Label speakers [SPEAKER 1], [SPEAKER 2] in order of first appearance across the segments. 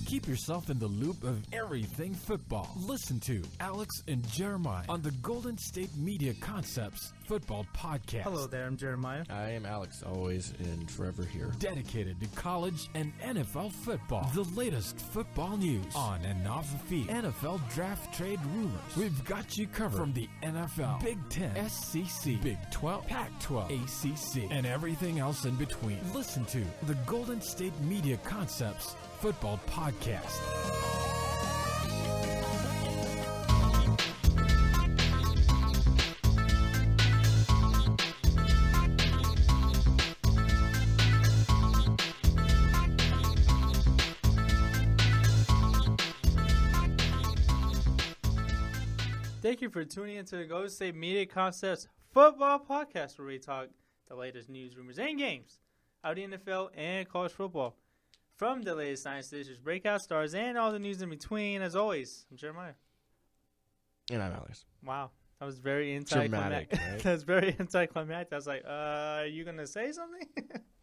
[SPEAKER 1] Keep yourself in the loop of everything football. Listen to Alex and Jeremiah on the Golden State Media Concepts Football Podcast.
[SPEAKER 2] Hello there, I'm Jeremiah.
[SPEAKER 3] I am Alex, always and forever here.
[SPEAKER 1] Dedicated to college and NFL football. The latest football news on and off the field. NFL draft trade rumors. We've got you covered from the NFL, Big Ten, SEC, Big 12, Pac-12, ACC, and everything else in between. Listen to the Golden State Media Concepts Football Podcast.
[SPEAKER 2] Thank you for tuning into the Golden State Media Concepts Football Podcast, where we talk the latest news, rumors, and games out of the NFL and college football. From the latest science issues, breakout stars, and all the news in between, as always, I'm Jeremiah.
[SPEAKER 3] And I'm Alex.
[SPEAKER 2] Wow, that was very anticlimactic.
[SPEAKER 3] Right?
[SPEAKER 2] That was very anticlimactic. I was like, are you going to say something?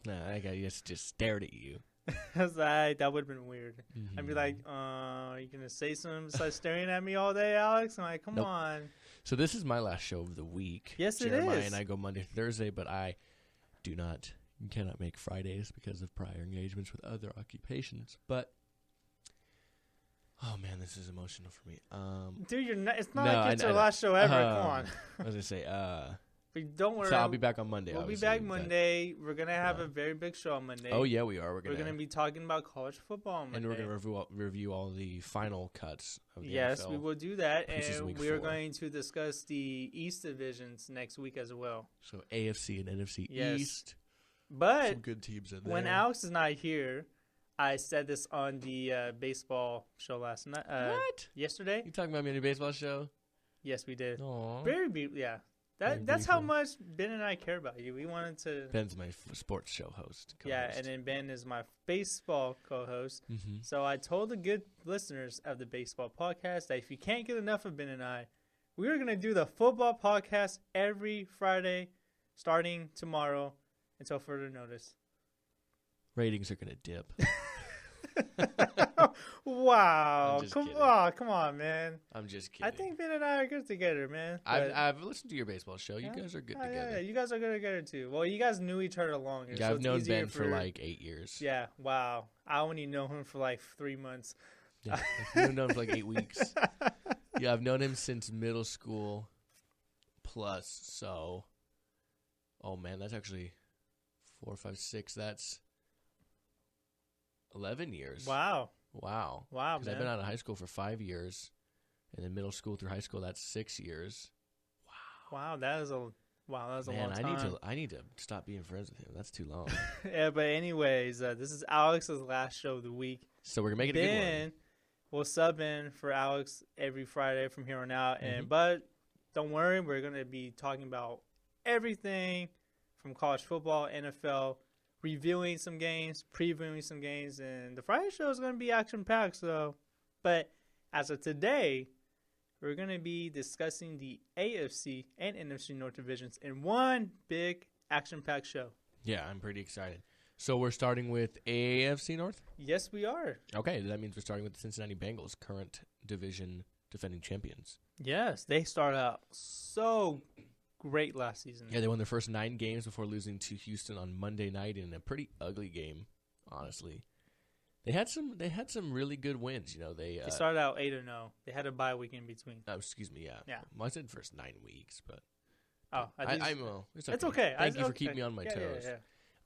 [SPEAKER 3] No, I just stared at you.
[SPEAKER 2] I was like, that would have been weird. Mm-hmm. I'd be like, are you going to say something besides staring at me all day, Alex? I'm like, come on.
[SPEAKER 3] So this is my last show of the week.
[SPEAKER 2] Yes,
[SPEAKER 3] Jeremiah
[SPEAKER 2] it is.
[SPEAKER 3] and I go Monday to Thursday, but I cannot make Fridays because of prior engagements with other occupations. But, oh man, this is emotional for me.
[SPEAKER 2] Dude, it's not like it's your last show ever. Come on.
[SPEAKER 3] I was going to say,
[SPEAKER 2] but don't worry.
[SPEAKER 3] So I'll be back on Monday.
[SPEAKER 2] We'll be back Monday. We're going to have a very big show on Monday.
[SPEAKER 3] Oh, yeah, we are. We're going
[SPEAKER 2] to be talking about college football on Monday.
[SPEAKER 3] And we're going to review all the final cuts of the
[SPEAKER 2] Yes,
[SPEAKER 3] NFL.
[SPEAKER 2] We will do that. And we are
[SPEAKER 3] 4.
[SPEAKER 2] going to discuss the East divisions next week as well.
[SPEAKER 3] So AFC and NFC East.
[SPEAKER 2] But
[SPEAKER 3] some good teams in there.
[SPEAKER 2] When Alex is not here, I said this on the baseball show last night.
[SPEAKER 3] What?
[SPEAKER 2] Yesterday.
[SPEAKER 3] You talking about me on your baseball show?
[SPEAKER 2] Yes, we did.
[SPEAKER 3] Aww.
[SPEAKER 2] Very briefly, yeah. That's how much Ben and I care about you. We wanted to.
[SPEAKER 3] Ben's my sports show host. Co-host.
[SPEAKER 2] Yeah, and then Ben is my baseball co-host. Mm-hmm. So I told the good listeners of the baseball podcast that if you can't get enough of Ben and I, we are going to do the football podcast every Friday starting tomorrow until further notice.
[SPEAKER 3] Ratings are going to dip.
[SPEAKER 2] Wow. Come on, man.
[SPEAKER 3] I'm just kidding.
[SPEAKER 2] I think Ben and I are good together, man.
[SPEAKER 3] I've listened to your baseball show. You guys are good together.
[SPEAKER 2] Yeah, you guys are good together, too. Well, you guys knew each other longer.
[SPEAKER 3] Yeah, I've known Ben for like 8 years.
[SPEAKER 2] Yeah, wow. I only know him for like 3 months.
[SPEAKER 3] Yeah, I've known him for like 8 weeks. Yeah, I've known him since middle school plus. So, oh, man, that's actually 4, 5, 6. That's 11 years.
[SPEAKER 2] Wow,
[SPEAKER 3] man. Because I've been out of high school for 5 years, and then middle school through high school, that's 6 years.
[SPEAKER 2] Wow, that is a long time.
[SPEAKER 3] I need to stop being friends with him. That's too long.
[SPEAKER 2] Yeah, but anyways, this is Alex's last show of the week.
[SPEAKER 3] So we're gonna make it a good one.
[SPEAKER 2] Ben will sub in for Alex every Friday from here on out, but don't worry, we're gonna be talking about everything from college football, NFL. Reviewing some games, previewing some games, and the Friday show is going to be action-packed. But as of today, we're going to be discussing the AFC and NFC North divisions in one big action-packed show.
[SPEAKER 3] Yeah, I'm pretty excited. So we're starting with AFC North?
[SPEAKER 2] Yes, we are.
[SPEAKER 3] Okay, that means we're starting with the Cincinnati Bengals, current division defending champions.
[SPEAKER 2] Yes, they started out so great last season.
[SPEAKER 3] Yeah, they won their first 9 games before losing to Houston on Monday night in a pretty ugly game, honestly. They had some really good wins, They
[SPEAKER 2] started out 8-0. They had a bye week in between.
[SPEAKER 3] Oh, excuse me, yeah.
[SPEAKER 2] Yeah.
[SPEAKER 3] Well, I said first 9 weeks, but
[SPEAKER 2] it's okay.
[SPEAKER 3] Thank you for keeping me on my toes.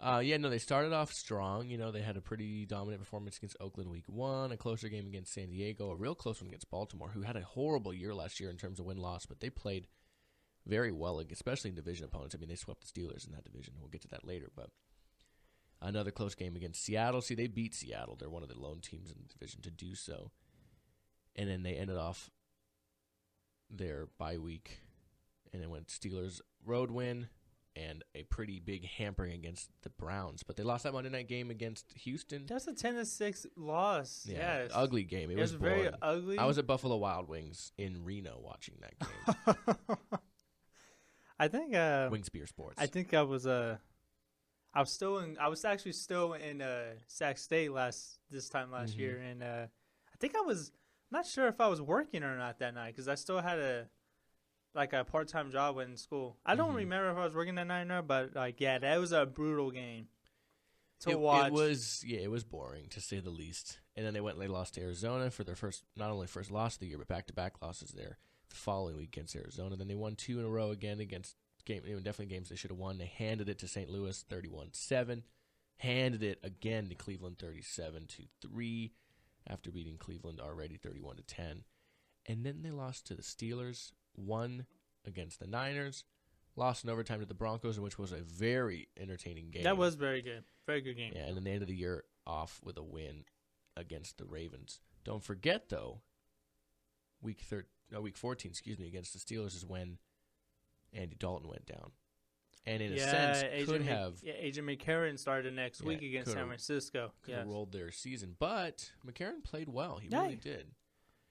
[SPEAKER 2] Yeah.
[SPEAKER 3] They started off strong. They had a pretty dominant performance against Oakland week 1, a closer game against San Diego, a real close one against Baltimore, who had a horrible year last year in terms of win-loss, but they played very well, especially in division opponents. I mean, they swept the Steelers in that division. We'll get to that later. But another close game against Seattle. See, they beat Seattle. They're one of the lone teams in the division to do so. And then they ended off their bye week. And it went Steelers road win and a pretty big hampering against the Browns. But they lost that Monday night game against Houston.
[SPEAKER 2] That's a 10-6 loss.
[SPEAKER 3] Yeah, yes. Ugly game. It was
[SPEAKER 2] very ugly.
[SPEAKER 3] I was at Buffalo Wild Wings in Reno watching that game.
[SPEAKER 2] I think
[SPEAKER 3] Wing Spear Sports.
[SPEAKER 2] I think I was I was actually still in Sac State this time last year, and I think I'm not sure if I was working or not that night because I still had a part-time job in school. I don't remember if I was working that night or not, but that was a brutal game to watch.
[SPEAKER 3] It was boring to say the least. And then they lost to Arizona for their not only first loss of the year, but back-to-back losses there the following week against Arizona. Then they won 2 in a row again against definitely games they should have won. They handed it to St. Louis 31-7. Handed it again to Cleveland 37-3 after beating Cleveland already 31-10. And then they lost to the Steelers, won against the Niners, lost in overtime to the Broncos, which was a very entertaining game.
[SPEAKER 2] That was very good. Very good game.
[SPEAKER 3] Yeah, and then they ended the year off with a win against the Ravens. Don't forget, though, week 14, against the Steelers is when Andy Dalton went down. And in a sense,
[SPEAKER 2] AJ McCarron started next week against San Francisco.
[SPEAKER 3] Could have rolled their season. But McCarron played well. He really did.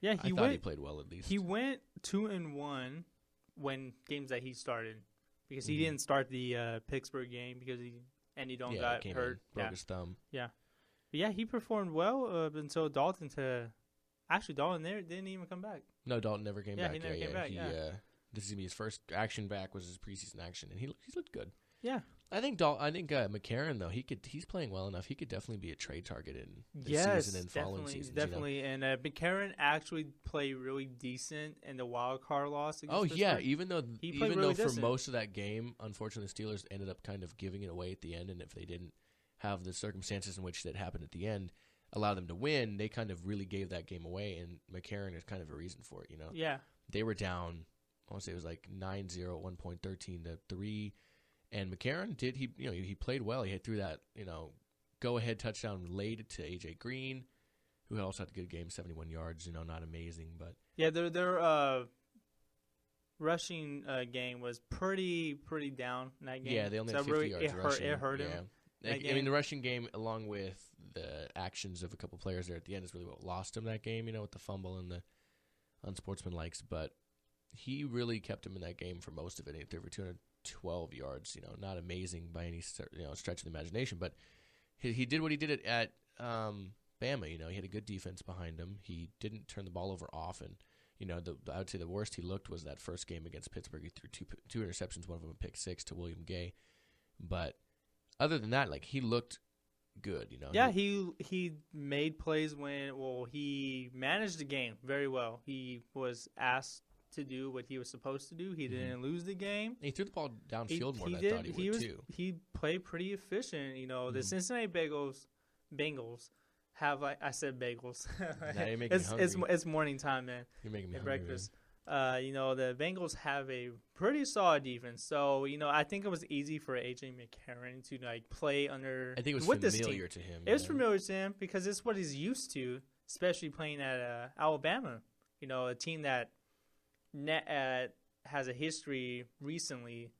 [SPEAKER 2] Yeah,
[SPEAKER 3] I thought he played well at least.
[SPEAKER 2] He went 2-1 when games that he started because he didn't start the Pittsburgh game because Andy Dalton got hurt.
[SPEAKER 3] Broke his thumb.
[SPEAKER 2] Yeah. But yeah, he performed well until Dalton Dalton there didn't even come back.
[SPEAKER 3] No, Dalton never came back.
[SPEAKER 2] He never came back.
[SPEAKER 3] This is gonna be his first action back. Was his preseason action, and he's looked good.
[SPEAKER 2] Yeah,
[SPEAKER 3] I think McCarron though he's playing well enough. He could definitely be a trade target in the season and following seasons.
[SPEAKER 2] Definitely. And McCarron actually played really decent in the wild card loss.
[SPEAKER 3] Yeah, even though
[SPEAKER 2] really
[SPEAKER 3] for most of that game, unfortunately, the Steelers ended up kind of giving it away at the end, and if they didn't have the circumstances in which that happened at the end allow them to win, they kind of really gave that game away, and McCarron is kind of a reason for it.
[SPEAKER 2] Yeah,
[SPEAKER 3] they were down. I want to say it was like 9-0 at one point, 13-3, and McCarron he played well. He threw that go-ahead touchdown late to AJ Green, who also had a good game, 71 yards. Not amazing, but
[SPEAKER 2] their rushing game was pretty down in that game.
[SPEAKER 3] Yeah, they only had 50 yards rushing.
[SPEAKER 2] It hurt him.
[SPEAKER 3] I mean, the rushing game, along with the actions of a couple players there at the end, is really what lost him that game. with the fumble and the unsportsmanlikes, but he really kept him in that game for most of it. He threw for 212 yards. Not amazing by any stretch of the imagination, but he did what he did at Bama. He had a good defense behind him. He didn't turn the ball over often. I would say the worst he looked was that first game against Pittsburgh. He threw two interceptions, one of them a pick six to William Gay. But other than that, he looked good.
[SPEAKER 2] Yeah, he made plays he managed the game very well. He was asked to do what he was supposed to do. He didn't lose the game.
[SPEAKER 3] He threw the ball downfield more than I thought he would too.
[SPEAKER 2] He played pretty efficient. The Cincinnati Bengals have I said bagels.
[SPEAKER 3] Now you're making me hungry.
[SPEAKER 2] It's morning time, man.
[SPEAKER 3] You're making me
[SPEAKER 2] at
[SPEAKER 3] hungry.
[SPEAKER 2] Breakfast. The Bengals have a pretty solid defense. So, I think it was easy for AJ McCarron to play under.
[SPEAKER 3] I think it was
[SPEAKER 2] with
[SPEAKER 3] familiar
[SPEAKER 2] this team.
[SPEAKER 3] to him.
[SPEAKER 2] It was familiar to him because it's what he's used to, especially playing at Alabama. A team that has a history recently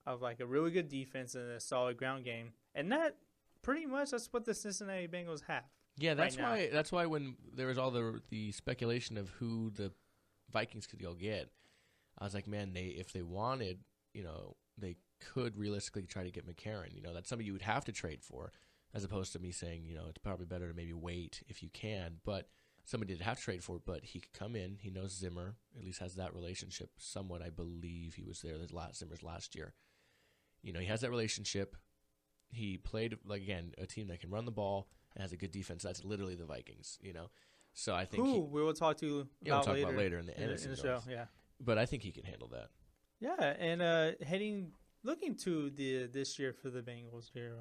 [SPEAKER 2] of a really good defense and a solid ground game, and that's what the Cincinnati Bengals have.
[SPEAKER 3] Yeah, that's why when there was all the speculation of who the Vikings could go get, I was like, man, if they wanted, they could realistically try to get McCarron. That's somebody you would have to trade for, as opposed to me saying, it's probably better to maybe wait if you can, but. Somebody did have to trade for, but he could come in. He knows Zimmer, at least has that relationship somewhat. I believe he was there Zimmer's last year. He has that relationship. He played, again, a team that can run the ball and has a good defense. That's literally the Vikings, So I think
[SPEAKER 2] we will talk to
[SPEAKER 3] about later in the NFC North.
[SPEAKER 2] show. Yeah,
[SPEAKER 3] but I think he can handle that.
[SPEAKER 2] Yeah, and looking to this year for the Bengals here,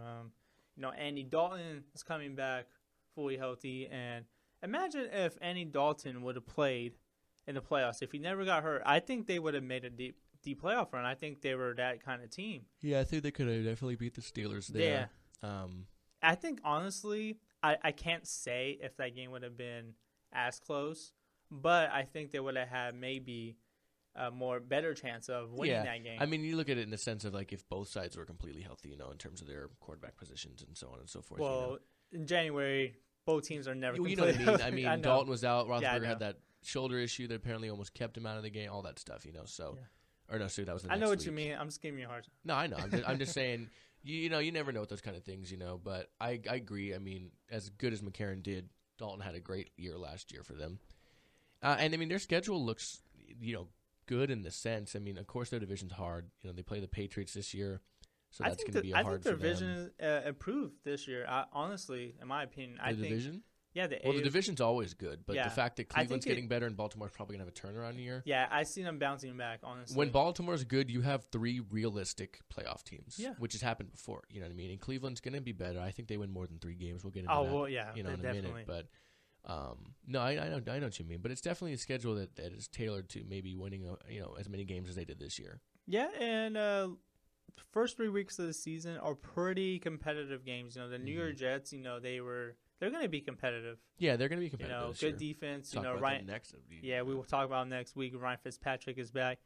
[SPEAKER 2] Andy Dalton is coming back fully healthy, and imagine if Andy Dalton would have played in the playoffs. If he never got hurt, I think they would have made a deep playoff run. I think they were that kind of team.
[SPEAKER 3] Yeah, I think they could have definitely beat the Steelers there.
[SPEAKER 2] Yeah. I think, honestly, I can't say if that game would have been as close, but I think they would have had maybe a better chance of winning that game.
[SPEAKER 3] I mean, you look at it in the sense of, if both sides were completely healthy, in terms of their quarterback positions and so on and so forth.
[SPEAKER 2] Well, in January, both teams are never
[SPEAKER 3] completely
[SPEAKER 2] healthy.
[SPEAKER 3] I mean, Dalton was out. Roethlisberger had that shoulder issue that apparently almost kept him out of the game, all that stuff, so. Yeah. Or no, that was the next
[SPEAKER 2] I know what
[SPEAKER 3] week.
[SPEAKER 2] you mean. I'm just giving you a hard time.
[SPEAKER 3] No, I know. I'm just saying, You never know with those kind of things, But I agree. I mean, as good as McCarron did, Dalton had a great year last year for them. And, I mean, their schedule looks, good in the sense. I mean, of course, their division's hard. They play the Patriots this year, so that's going to be hard for them.
[SPEAKER 2] I think their division improved this year, honestly, in my opinion.
[SPEAKER 3] The division?
[SPEAKER 2] Yeah,
[SPEAKER 3] the division's always good, but the fact that Cleveland's getting better and Baltimore's probably going to have a turnaround year.
[SPEAKER 2] Yeah, I see them bouncing back, honestly.
[SPEAKER 3] When Baltimore's good, you have 3 realistic playoff teams, which has happened before. You know what I mean? And Cleveland's going to be better. I think they win more than 3 games. We'll get into that
[SPEAKER 2] well, yeah,
[SPEAKER 3] in a
[SPEAKER 2] definitely.
[SPEAKER 3] minute. But no, I know what you mean. But it's definitely a schedule that is tailored to maybe winning as many games as they did this year.
[SPEAKER 2] Yeah, and first 3 weeks of the season are pretty competitive games. The New York Jets, they're going to be competitive.
[SPEAKER 3] Yeah, they're going to be competitive.
[SPEAKER 2] Good defense.
[SPEAKER 3] Ryan.
[SPEAKER 2] We will talk about next week. Ryan Fitzpatrick is back.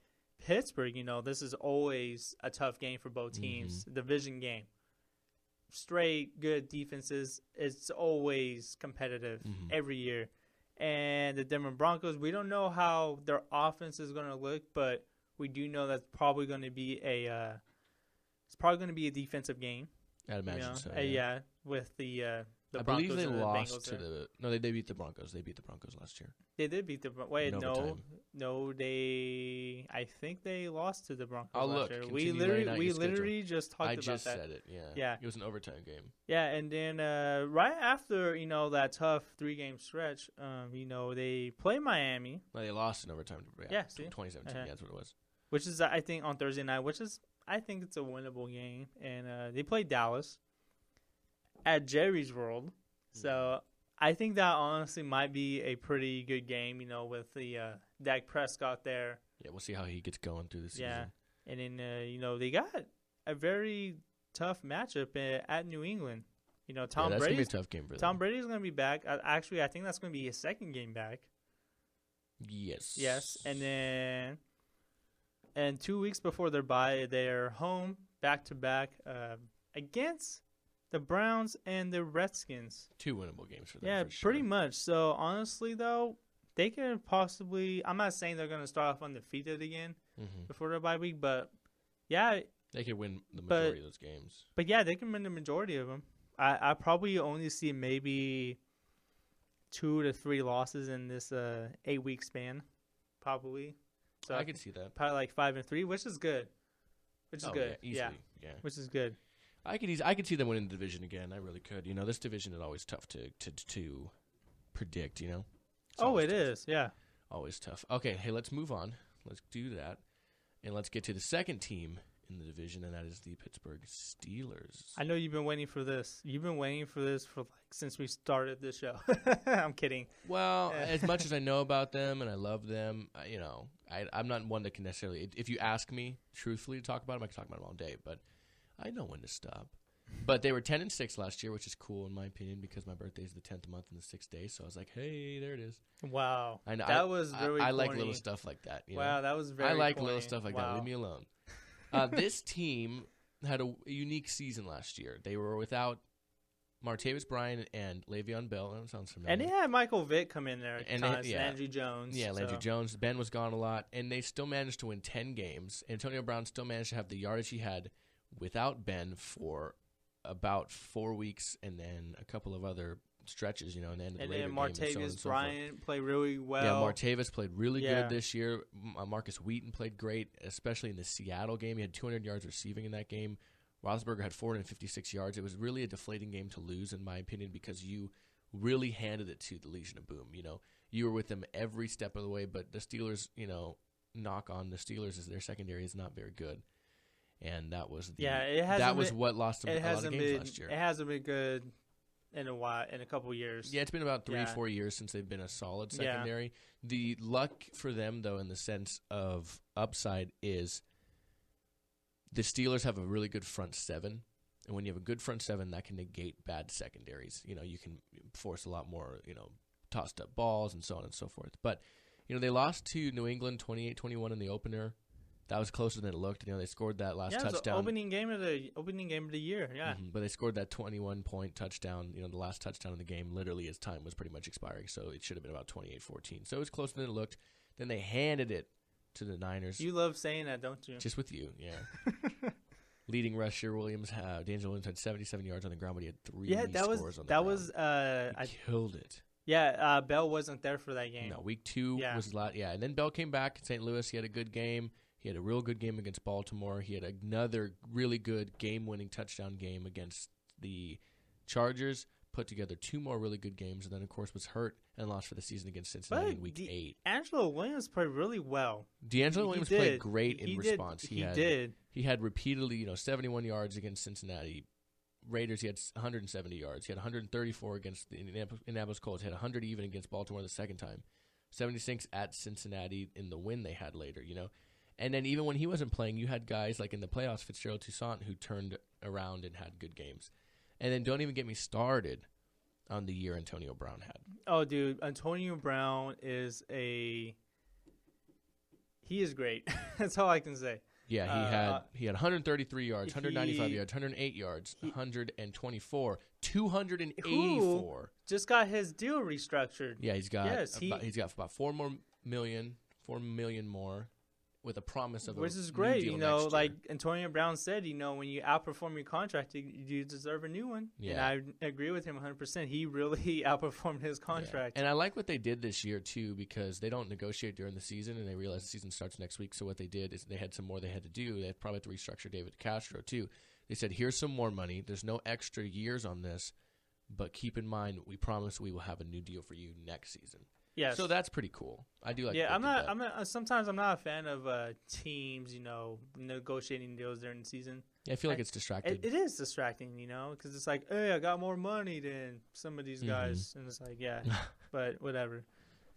[SPEAKER 2] Pittsburgh, this is always a tough game for both teams. Division game. Straight good defenses. It's always competitive every year. And the Denver Broncos, we don't know how their offense is going to look, but we do know that's probably going to be a defensive game.
[SPEAKER 3] I'd imagine so.
[SPEAKER 2] Yeah, with the
[SPEAKER 3] I
[SPEAKER 2] Broncos
[SPEAKER 3] believe they
[SPEAKER 2] and
[SPEAKER 3] lost
[SPEAKER 2] the Bengals
[SPEAKER 3] to they beat the Broncos. They beat the Broncos last year.
[SPEAKER 2] They did beat the I think they lost to the Broncos last year. We literally just talked about that.
[SPEAKER 3] I just said it. Yeah. It was an overtime game.
[SPEAKER 2] Yeah, and then right after that tough 3-game stretch, they play Miami.
[SPEAKER 3] Well, they lost in overtime.
[SPEAKER 2] Yeah, see?
[SPEAKER 3] 2017. Yeah, that's what it was.
[SPEAKER 2] Which is I think on Thursday night. I think it's a winnable game, and they play Dallas at Jerry's World. So I think that honestly might be a pretty good game, with the Dak Prescott there.
[SPEAKER 3] Yeah, we'll see how he gets going through the season.
[SPEAKER 2] Yeah, and then, they got a very tough matchup at New England. Tom Brady's
[SPEAKER 3] going to be a tough game for them.
[SPEAKER 2] Tom Brady's going to be back. Actually, I think that's going to be his second game back.
[SPEAKER 3] Yes.
[SPEAKER 2] And then 2 weeks before their bye, they're home back-to-back against the Browns and the Redskins.
[SPEAKER 3] 2 winnable games for them.
[SPEAKER 2] Yeah,
[SPEAKER 3] for sure.
[SPEAKER 2] Pretty much. So, honestly, though, they can possibly – I'm not saying they're going to start off undefeated again before their bye week, but, yeah.
[SPEAKER 3] They could win the majority of those games.
[SPEAKER 2] But, yeah, they can win the majority of them. I probably only see maybe 2 to 3 losses in this 8-week span, probably. So
[SPEAKER 3] I could see that.
[SPEAKER 2] Probably like 5-3, which is good.
[SPEAKER 3] Yeah, easily. Yeah.
[SPEAKER 2] Which is good.
[SPEAKER 3] I could see them winning the division again. I really could. This division is always tough to predict. It
[SPEAKER 2] is. Yeah.
[SPEAKER 3] Always tough. Okay, hey, let's move on. Let's do that, and let's get to the second team in the division, and that is the Pittsburgh Steelers.
[SPEAKER 2] I know you've been waiting for this. You've been waiting for this for since we started this show. I'm kidding.
[SPEAKER 3] Well, as much as I know about them and I love them, I'm not one that can necessarily. If you ask me truthfully to talk about them, I can talk about them all day. But I know when to stop. But they were 10-6 last year, which is cool in my opinion because my birthday is the 10th month and the 6th day. So I was like, hey, there it is.
[SPEAKER 2] Wow,
[SPEAKER 3] I know.
[SPEAKER 2] That was very.
[SPEAKER 3] I like little stuff like that.
[SPEAKER 2] Wow, that was very.
[SPEAKER 3] I like
[SPEAKER 2] corny.
[SPEAKER 3] little stuff like that. Leave me alone. This team had a unique season last year. They were without Martavis Bryant and Le'Veon Bell. That sounds familiar.
[SPEAKER 2] And they had Michael Vick come in there at times, Landry Jones.
[SPEAKER 3] Yeah, Landry Jones. Ben was gone a lot, and they still managed to win 10 games. Antonio Brown still managed to have the yardage he had without Ben for about 4 weeks and then a couple of other stretches, and then the later
[SPEAKER 2] Martavis
[SPEAKER 3] game and so
[SPEAKER 2] Bryant played really well.
[SPEAKER 3] Yeah, Martavis played really good this year. Marcus Wheaton played great, especially in the Seattle game. He had 200 yards receiving in that game. Roethlisberger had 456 yards. It was really a deflating game to lose, in my opinion, because you really handed it to the Legion of Boom. You were with them every step of the way, but the Steelers, knock on the Steelers is their secondary is not very good. And that was what lost them a lot of games last year.
[SPEAKER 2] It hasn't been good in a while, in a couple years.
[SPEAKER 3] Yeah, it's been about 3-4 years since they've been a solid secondary. Yeah. The luck for them, though, in the sense of upside is the Steelers have a really good front seven. And when you have a good front seven, that can negate bad secondaries. You can force a lot more, tossed up balls and so on and so forth. But, they lost to New England 28-21 in the opener. That was closer than it looked. They scored that last touchdown.
[SPEAKER 2] It was opening game of the year. Yeah,
[SPEAKER 3] but they scored that 21-point touchdown. The last touchdown of the game, literally as time was pretty much expiring. So it should have been about 28-14. So it was closer than it looked. Then they handed it to the Niners.
[SPEAKER 2] You love saying that, don't you?
[SPEAKER 3] Just with you, yeah. leading rusher D'Angelo Williams had 77 yards on the ground, but he had 3 scores on the ground. He killed it.
[SPEAKER 2] Yeah, Bell wasn't there for that game.
[SPEAKER 3] No, week 2 was and then Bell came back in St. Louis. He had a good game. He had a real good game against Baltimore. He had another really good game-winning touchdown game against the Chargers. Put together 2 more really good games, and then, of course, was hurt and lost for the season against Cincinnati in Week 8.
[SPEAKER 2] D'Angelo Williams played really well.
[SPEAKER 3] D'Angelo Williams played great in response.
[SPEAKER 2] He did.
[SPEAKER 3] He had repeatedly, 71 yards against Cincinnati. Raiders, he had 170 yards. He had 134 against the Indianapolis Colts. He had 100 even against Baltimore the second time. 76 at Cincinnati in the win they had later, And then even when he wasn't playing, you had guys like in the playoffs, Fitzgerald Toussaint, who turned around and had good games. And then don't even get me started on the year Antonio Brown had.
[SPEAKER 2] Oh, dude, Antonio Brown he is great. That's all I can say.
[SPEAKER 3] Yeah, he had 133 yards, 195 yards, 108 yards, 124, 284.
[SPEAKER 2] Just got his deal restructured.
[SPEAKER 3] Yeah, he's got about 4 million more. With a promise of
[SPEAKER 2] which is great, like Antonio Brown said, when you outperform your contract, you deserve a new one. Yeah. And I agree with him 100%. He really outperformed his contract.
[SPEAKER 3] Yeah. And I like what they did this year, too, because they don't negotiate during the season, and they realize the season starts next week. So what they did is they had some more they had to do. They probably had to restructure David Castro, too. They said, here's some more money. There's no extra years on this, but keep in mind, we promise we will have a new deal for you next season.
[SPEAKER 2] Yes.
[SPEAKER 3] So that's pretty cool. I do like.
[SPEAKER 2] Yeah, sometimes I'm not a fan of teams, negotiating deals during the season.
[SPEAKER 3] Yeah, I feel like it's distracting.
[SPEAKER 2] It is distracting, because it's like, hey, I got more money than some of these guys, and it's like, yeah, but whatever.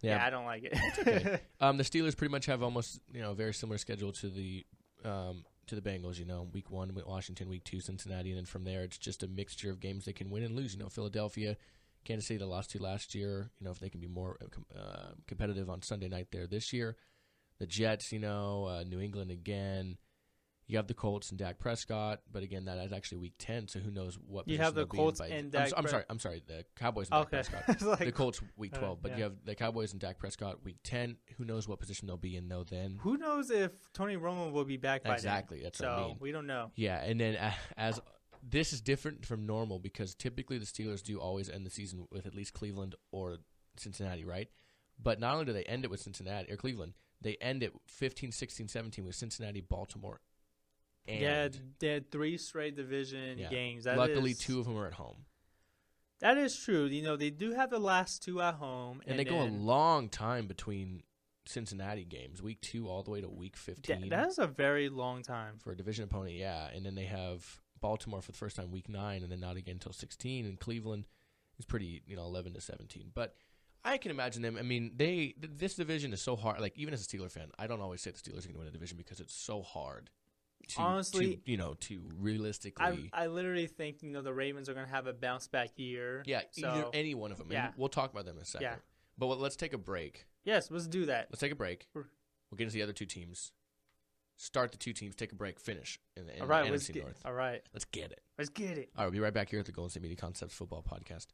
[SPEAKER 2] Yeah, I don't like it.
[SPEAKER 3] Okay. The Steelers pretty much have almost a very similar schedule to the Bengals. Week 1 with Washington, week 2 Cincinnati, and then from there it's just a mixture of games they can win and lose. Philadelphia. Kansas City, they lost to last year. If they can be more competitive on Sunday night there this year. The Jets, New England again. You have the Colts and Dak Prescott, but again, that is actually week 10, so who knows what position
[SPEAKER 2] you have the Colts and Dak.
[SPEAKER 3] I'm sorry, the Cowboys and Dak Prescott. The Colts week 12, but you have the Cowboys and Dak Prescott week 10. Who knows what position they'll be in though then?
[SPEAKER 2] Who knows if Tony Romo will be back by then?
[SPEAKER 3] Exactly, that's what I mean.
[SPEAKER 2] We don't know.
[SPEAKER 3] Yeah, and then as this is different from normal because typically the Steelers do always end the season with at least Cleveland or Cincinnati, right? But not only do they end it with Cincinnati or Cleveland, they end it 15, 16, 17 with Cincinnati, Baltimore. And
[SPEAKER 2] they had 3 straight division games.
[SPEAKER 3] Luckily, 2 of them are at home.
[SPEAKER 2] That is true. They do have the last 2 at home.
[SPEAKER 3] And they go a long time between Cincinnati games, week 2 all the way to week 15.
[SPEAKER 2] That is a very long time.
[SPEAKER 3] For a division opponent, yeah. And then they have Baltimore for the first time week 9 and then not again until 16, and Cleveland is pretty 11 to 17. But I can imagine them. I mean, this division is so hard. Like, even as a Steeler fan, I don't always say the Steelers are going to win a division because it's so hard
[SPEAKER 2] honestly
[SPEAKER 3] to realistically.
[SPEAKER 2] I literally think the Ravens are going to have a bounce back year.
[SPEAKER 3] Yeah, either any one of them. Yeah. We'll talk about them in a second. Yeah. But let's take a break.
[SPEAKER 2] Yes, let's do that.
[SPEAKER 3] Let's take a break. We'll get into the other 2 teams. Start the 2 teams, take a break, finish in the NFC North.
[SPEAKER 2] All right.
[SPEAKER 3] Let's get it.
[SPEAKER 2] Let's get it.
[SPEAKER 3] All right, we'll be right back here at the Golden State Media Concepts Football Podcast.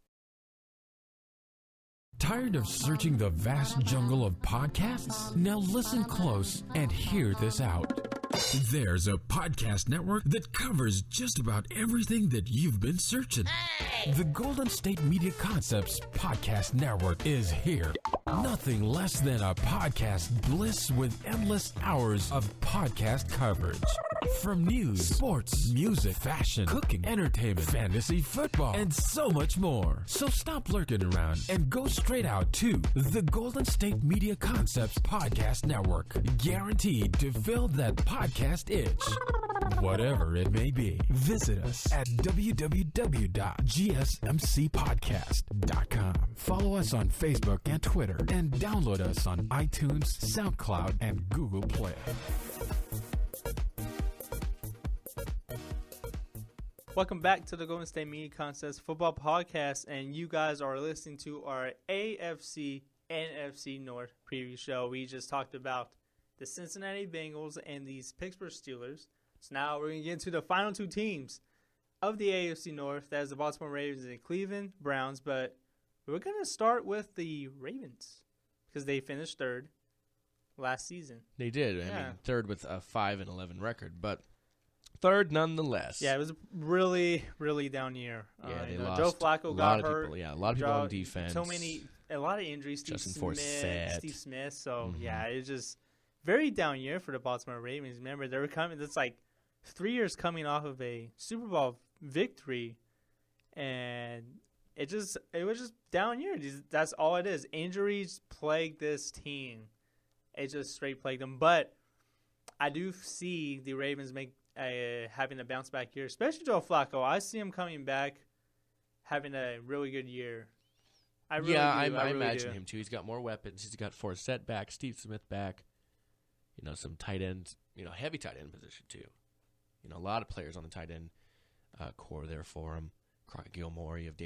[SPEAKER 1] Tired of searching the vast jungle of podcasts? Now listen close and hear this out. There's a podcast network that covers just about everything that you've been searching. Hey! The Golden State Media Concepts Podcast Network is here. Nothing less than a podcast bliss with endless hours of podcast coverage. From news, sports, music, fashion, cooking, entertainment, fantasy, football, and so much more. So stop lurking around and go straight out to the Golden State Media Concepts Podcast Network. Guaranteed to fill that podcast itch. Whatever it may be. Visit us at www.gsmcpodcast.com. Follow us on Facebook and Twitter, and download us on iTunes, SoundCloud, and Google Play.
[SPEAKER 2] Welcome back to the Golden State Media Concepts Football Podcast, and you guys are listening to our AFC NFC North preview show. We just talked about the Cincinnati Bengals and these Pittsburgh Steelers. So now we're going to get into the final 2 teams of the AFC North. That is the Baltimore Ravens and Cleveland Browns, but we're going to start with the Ravens because they finished 3rd last season.
[SPEAKER 3] They did. I mean, 3rd with a 5-11 record, but Third, nonetheless.
[SPEAKER 2] Yeah, it was a really, really down year.
[SPEAKER 3] Yeah, they
[SPEAKER 2] lost.
[SPEAKER 3] Joe
[SPEAKER 2] Flacco got hurt.
[SPEAKER 3] A lot of people on defense.
[SPEAKER 2] A lot of injuries.
[SPEAKER 3] Justin
[SPEAKER 2] Steve Smith. So, yeah, it's just very down year for the Baltimore Ravens. Remember, they were coming. It's like 3 years coming off of a Super Bowl victory, and it was just down year. That's all it is. Injuries plague this team. It just straight plagued them. But I do see the Ravens having a bounce back year, especially Joe Flacco. I see him coming back, having a really good year. I imagine
[SPEAKER 3] him too. He's got more weapons. He's got Forsett back, Steve Smith back. Some tight ends. Heavy tight end position too. A lot of players on the tight end core there for him. Crockett Gilmore. You have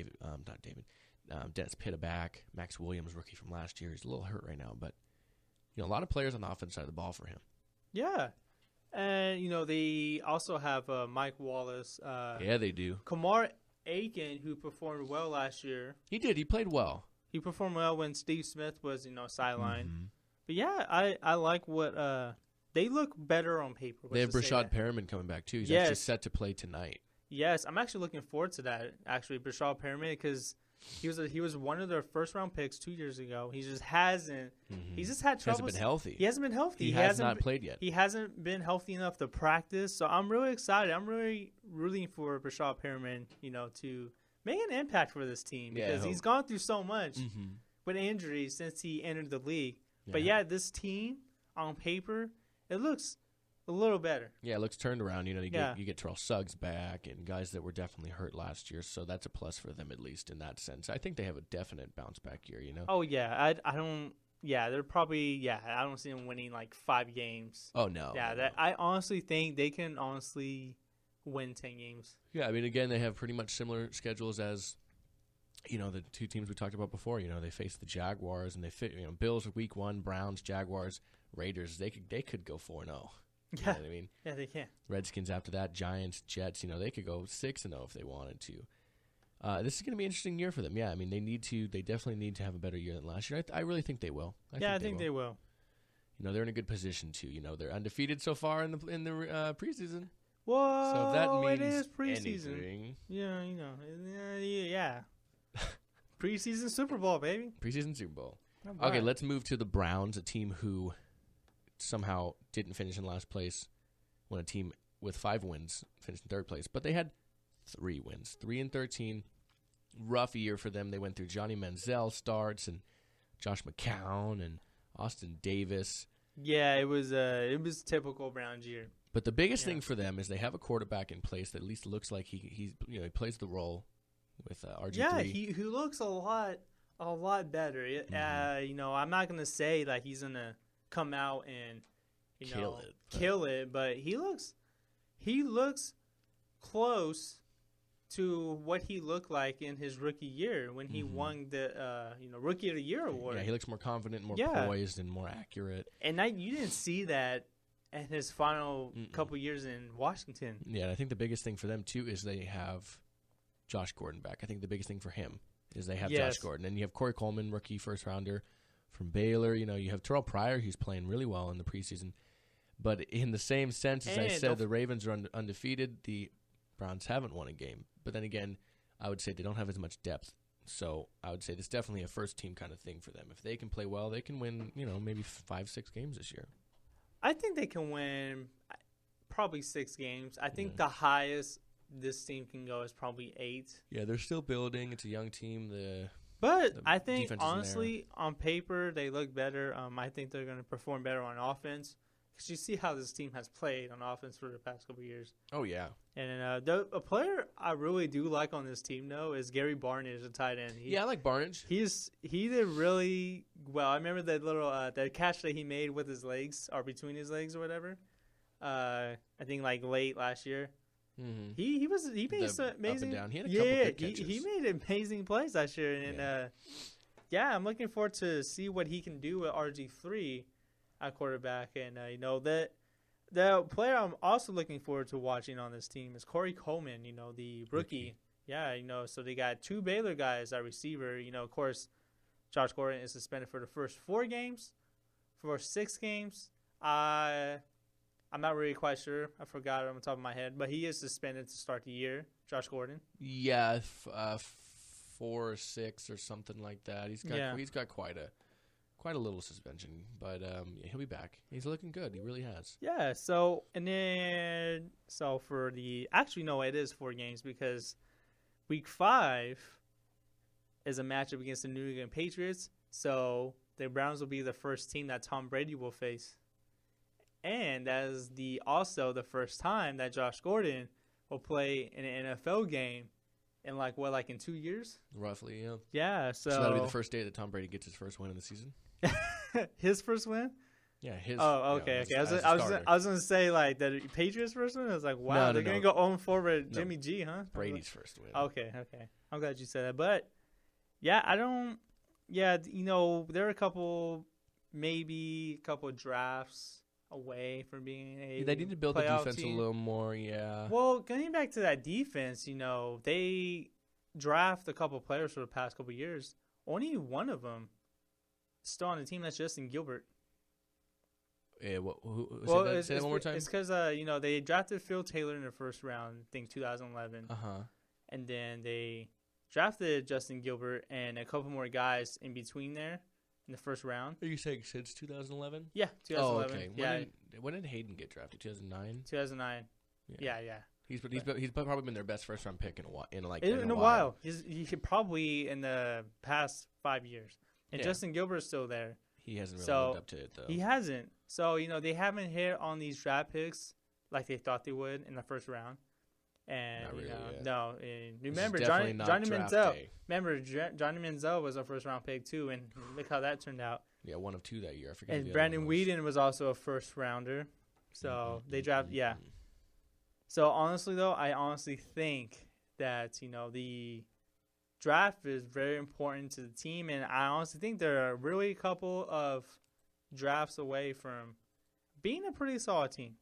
[SPEAKER 3] Dennis Pitta back. Max Williams, rookie from last year. He's a little hurt right now, but a lot of players on the offense side of the ball for him.
[SPEAKER 2] Yeah. And, they also have Mike Wallace.
[SPEAKER 3] Yeah, they do.
[SPEAKER 2] Kamar Aiken, who performed well last year.
[SPEAKER 3] He did. He played well.
[SPEAKER 2] He performed well when Steve Smith was, sidelined. Mm-hmm. But, yeah, I like what they look better on paper.
[SPEAKER 3] They have Brashad Perriman coming back, too. He's actually set to play tonight.
[SPEAKER 2] Yes, I'm actually looking forward to that, actually, Brashad Perriman, because he was one of their first-round picks 2 years ago. He just hasn't. Mm-hmm. He's just had trouble.
[SPEAKER 3] Hasn't been healthy.
[SPEAKER 2] He hasn't been healthy.
[SPEAKER 3] He has not played yet.
[SPEAKER 2] He hasn't been healthy enough to practice. So I'm really excited. I'm really rooting for Brashad Perriman, to make an impact for this team because he's gone through so much with injuries since he entered the league. Yeah. But this team on paper, it looks a little better.
[SPEAKER 3] Yeah, it looks turned around. You get Terrell Suggs back and guys that were definitely hurt last year, so that's a plus for them at least in that sense. I think they have a definite bounce back year.
[SPEAKER 2] Oh yeah, I don't. Yeah, they're probably. Yeah, I don't see them winning like 5 games.
[SPEAKER 3] Oh no.
[SPEAKER 2] Yeah, I honestly think they can win 10 games.
[SPEAKER 3] Yeah, I mean, again, they have pretty much similar schedules as the two teams we talked about before. They face the Jaguars and they fit. Bills week 1, Browns, Jaguars, Raiders. They could go 4-0. You know what I mean?
[SPEAKER 2] Yeah, they can.
[SPEAKER 3] Redskins after that, Giants, Jets, they could go 6-0 if they wanted to. This is going to be an interesting year for them. Yeah, I mean, they definitely need to have a better year than last year. I really think they will.
[SPEAKER 2] I think they will.
[SPEAKER 3] They're in a good position too. They're undefeated so far in the preseason.
[SPEAKER 2] Whoa,
[SPEAKER 3] so if that means
[SPEAKER 2] it is preseason.
[SPEAKER 3] Anything.
[SPEAKER 2] Yeah, yeah. Preseason Super Bowl, baby.
[SPEAKER 3] Preseason Super Bowl. Okay, let's move to the Browns, a team who somehow didn't finish in last place when a team with 5 wins finished in third place. But they had 3 wins, 3-13. Rough year for them. They went through Johnny Manziel starts and Josh McCown and Austin Davis.
[SPEAKER 2] Yeah, it was typical Browns year.
[SPEAKER 3] But the biggest thing for them is they have a quarterback in place that at least looks like he plays the role with RG3.
[SPEAKER 2] Yeah, he looks a lot better. Mm-hmm. I'm not gonna say that he's gonna come out and kill it, but he looks close to what he looked like in his rookie year when he won the Rookie of the Year award.
[SPEAKER 3] Yeah, he looks more confident, more poised, and more accurate.
[SPEAKER 2] And you didn't see that in his final couple years in Washington.
[SPEAKER 3] Yeah, and I think the biggest thing for them too is they have Josh Gordon back. I think the biggest thing for him is they have Josh Gordon, and you have Corey Coleman, rookie first rounder from Baylor. You have Terrell Pryor, who's playing really well in the preseason. But in the same sense, as I said, the Ravens are undefeated. The Browns haven't won a game. But then again, I would say they don't have as much depth. So I would say this is definitely a first-team kind of thing for them. If they can play well, they can win, maybe 5-6 games this year.
[SPEAKER 2] I think they can win probably 6 games. I think the highest this team can go is probably 8.
[SPEAKER 3] Yeah, they're still building. It's a young team.
[SPEAKER 2] But I think, honestly, on paper, they look better. I think they're going to perform better on offense. Because you see how this team has played on offense for the past couple of years.
[SPEAKER 3] Oh, yeah.
[SPEAKER 2] And a player I really do like on this team, though, is Gary Barnidge, a tight end.
[SPEAKER 3] I like Barnidge.
[SPEAKER 2] He did really well. I remember that little that catch that he made with his legs, or between his legs or whatever. I think like late last year. Mm-hmm. He made some amazing.
[SPEAKER 3] Up and down. He had a couple good catches.
[SPEAKER 2] He made amazing plays last year, and I'm looking forward to see what he can do with RG3 at quarterback. And the player I'm also looking forward to watching on this team is Corey Coleman. The rookie. Yeah, so they got 2 Baylor guys at receiver. Of course, Josh Gordon is suspended for the first 4 games. For 6 games, I'm not really quite sure. I forgot it on the top of my head. But he is suspended to start the year, Josh Gordon.
[SPEAKER 3] Yeah, 4 or 6 or something like that. He's got quite a little suspension, but he'll be back. He's looking good. He really has.
[SPEAKER 2] Yeah. So for the it is 4 games because week 5 is a matchup against the New England Patriots. So the Browns will be the first team that Tom Brady will face, and that is also the first time that Josh Gordon will play in an NFL game in in 2 years?
[SPEAKER 3] Roughly, yeah.
[SPEAKER 2] Yeah, so
[SPEAKER 3] that'll be the first day that Tom Brady gets his first win of the season.
[SPEAKER 2] His first win?
[SPEAKER 3] Yeah, his.
[SPEAKER 2] Oh, okay, okay. I was gonna say the Patriots' first win. I was like, wow, they're gonna go 0-4 with Jimmy G, huh?
[SPEAKER 3] Brady's first win.
[SPEAKER 2] Okay. I'm glad you said that, but yeah, I don't. Yeah, there are a couple drafts away from being
[SPEAKER 3] they need to build the defense
[SPEAKER 2] team
[SPEAKER 3] a little more. Yeah.
[SPEAKER 2] Well, getting back to that defense, they draft a couple players for the past couple years. Only one of them still on the team. That's Justin Gilbert.
[SPEAKER 3] Yeah. Say that one more time.
[SPEAKER 2] It's because they drafted Phil Taylor in the first round, I think 2011. And then they drafted Justin Gilbert and a couple more guys in between there in the first round.
[SPEAKER 3] Are you saying since 2011?
[SPEAKER 2] Yeah, 2011.
[SPEAKER 3] Oh, okay.
[SPEAKER 2] Yeah.
[SPEAKER 3] When did Hayden get drafted? 2009.
[SPEAKER 2] 2009. Yeah.
[SPEAKER 3] He's probably been their best first round pick in a while. In
[SPEAKER 2] a while. He should probably in the past 5 years. And Justin Gilbert's still there.
[SPEAKER 3] He hasn't really lived up to it though.
[SPEAKER 2] He hasn't. So they haven't hit on these draft picks like they thought they would in the first round. And
[SPEAKER 3] not really,
[SPEAKER 2] no, and remember Johnny Manziel. Remember Johnny Manziel was a first round pick too, and look how that turned out.
[SPEAKER 3] Yeah, 1 of 2 that year. I forget.
[SPEAKER 2] And Brandon Weeden was also a first rounder, so they drafted. Yeah. So honestly, though, I honestly think that the draft is very important to the team, and I honestly think there are really a couple of drafts away from being a pretty solid team.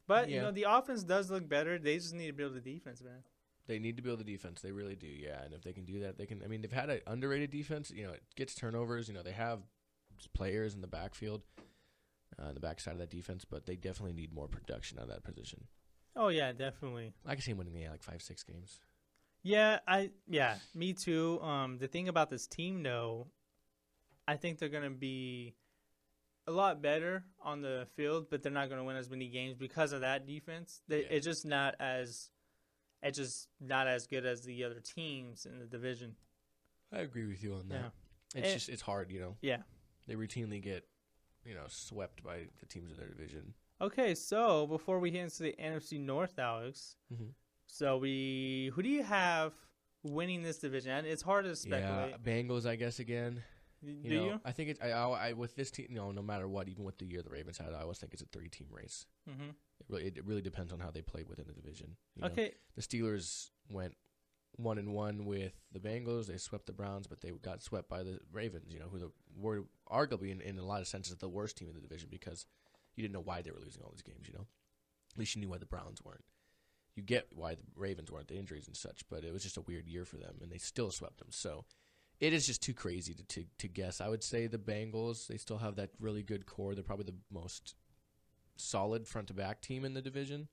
[SPEAKER 2] But, the offense does look better. They just need to build the defense, man.
[SPEAKER 3] They need to build the defense. They really do, yeah. And if they can do that, they can. I mean, they've had an underrated defense. It gets turnovers. They have players in the backfield, the backside of that defense, but they definitely need more production out of that position.
[SPEAKER 2] Oh, yeah, definitely.
[SPEAKER 3] I can see them winning 5-6 games.
[SPEAKER 2] Yeah, me too. The thing about this team, though, I think they're going to be a lot better on the field, but they're not going to win as many games because of that defense. It's just not as good as the other teams in the division.
[SPEAKER 3] I agree with you on that. Yeah. It's hard,
[SPEAKER 2] Yeah.
[SPEAKER 3] They routinely get, swept by the teams in their division.
[SPEAKER 2] Okay, so before we get into the NFC North, Alex, so who do you have winning this division? And it's hard to speculate.
[SPEAKER 3] Yeah, Bengals, I guess, again.
[SPEAKER 2] Do you?
[SPEAKER 3] I think I with this team, no matter what, even with the year the Ravens had, I always think it's a 3-team race. It really depends on how they play within the division.
[SPEAKER 2] Okay.
[SPEAKER 3] The Steelers went 1-1 with the Bengals. They swept the Browns, but they got swept by the Ravens. Who were arguably in a lot of senses the worst team in the division because you didn't know why they were losing all these games. At least you knew why the Browns weren't. You get why the Ravens weren't, the injuries and such, but it was just a weird year for them, and they still swept them. So. It is just too crazy to guess. I would say the Bengals, they still have that really good core. They're probably the most solid front-to-back team in the division.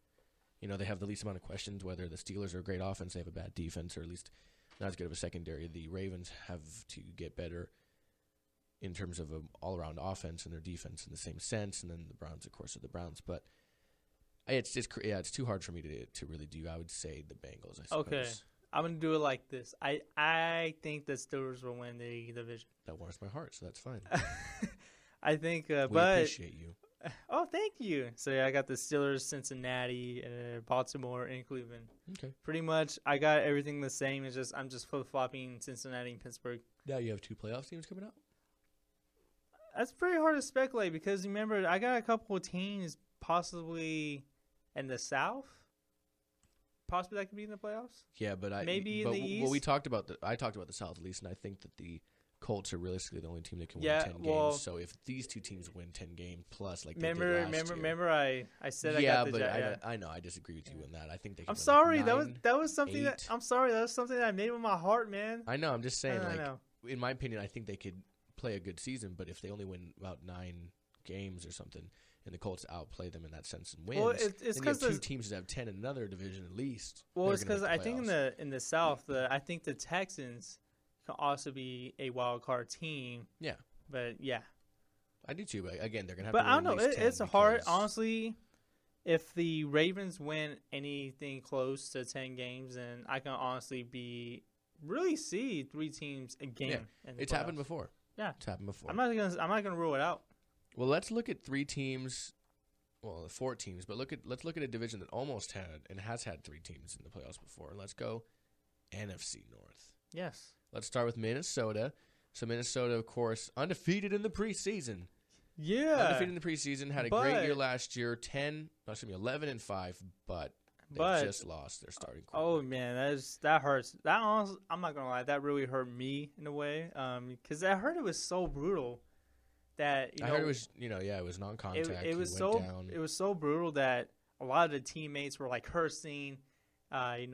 [SPEAKER 3] They have the least amount of questions whether the Steelers are a great offense, they have a bad defense, or at least not as good of a secondary. The Ravens have to get better in terms of an all-around offense and their defense in the same sense, and then the Browns, of course, are the Browns. But it's too hard for me to really do. I would say the Bengals, I suppose.
[SPEAKER 2] Okay. I'm going to do it like this. I think the Steelers will win the division.
[SPEAKER 3] That warms my heart, so that's fine.
[SPEAKER 2] I think,
[SPEAKER 3] we appreciate you.
[SPEAKER 2] Oh, thank you. So, I got the Steelers, Cincinnati, Baltimore, and Cleveland.
[SPEAKER 3] Okay.
[SPEAKER 2] Pretty much, I got everything the same. It's just I'm just flip-flopping Cincinnati and Pittsburgh.
[SPEAKER 3] Now you have 2 playoff teams coming out?
[SPEAKER 2] That's pretty hard to speculate because, remember, I got a couple of teams possibly in the South. Possibly that could be in the playoffs.
[SPEAKER 3] Yeah, but
[SPEAKER 2] maybe in the East.
[SPEAKER 3] Well, I talked about the South at least, and I think that the Colts are realistically the only team that can win 10 games. So if these 2 teams win 10 games plus, like they did last year.
[SPEAKER 2] Remember, I said I got the
[SPEAKER 3] Jets. I know I disagree with you on that. I think they. Can
[SPEAKER 2] I'm sorry.
[SPEAKER 3] 9,
[SPEAKER 2] that was something
[SPEAKER 3] 8.
[SPEAKER 2] I'm sorry. That was something that I made with my heart, man.
[SPEAKER 3] I know. I'm just saying.
[SPEAKER 2] I know.
[SPEAKER 3] In my opinion, I think they could play a good season, but if they only win about 9 games or something, and the Colts outplay them in that sense and wins.
[SPEAKER 2] Well, it's because
[SPEAKER 3] two teams that have 10 in another division at least.
[SPEAKER 2] Well, it's because I think in the South, I think the Texans can also be a wild card team.
[SPEAKER 3] Yeah,
[SPEAKER 2] but yeah,
[SPEAKER 3] I do too. But again, they're gonna have.
[SPEAKER 2] But
[SPEAKER 3] to
[SPEAKER 2] I don't know. It's hard,
[SPEAKER 3] because...
[SPEAKER 2] honestly. If the Ravens win anything close to 10 games, then I can honestly really see 3 teams a game.
[SPEAKER 3] Yeah, it's happened before.
[SPEAKER 2] Yeah,
[SPEAKER 3] it's happened before.
[SPEAKER 2] I'm not gonna rule it out.
[SPEAKER 3] Well, let's look at 3 teams. Well, 4 teams, but let's look at a division that almost had and has had 3 teams in the playoffs before. Let's go NFC North.
[SPEAKER 2] Yes.
[SPEAKER 3] Let's start with Minnesota. So Minnesota, of course, undefeated in the preseason.
[SPEAKER 2] Yeah.
[SPEAKER 3] Undefeated in the preseason, had a great year last year, 11-5, but they just lost their starting quarterback.
[SPEAKER 2] Oh man, that hurts. I'm not gonna lie, that really hurt me in a way, because I heard it was so brutal that
[SPEAKER 3] I heard it was it was non-contact.
[SPEAKER 2] It was so brutal that a lot of the teammates were like cursing. I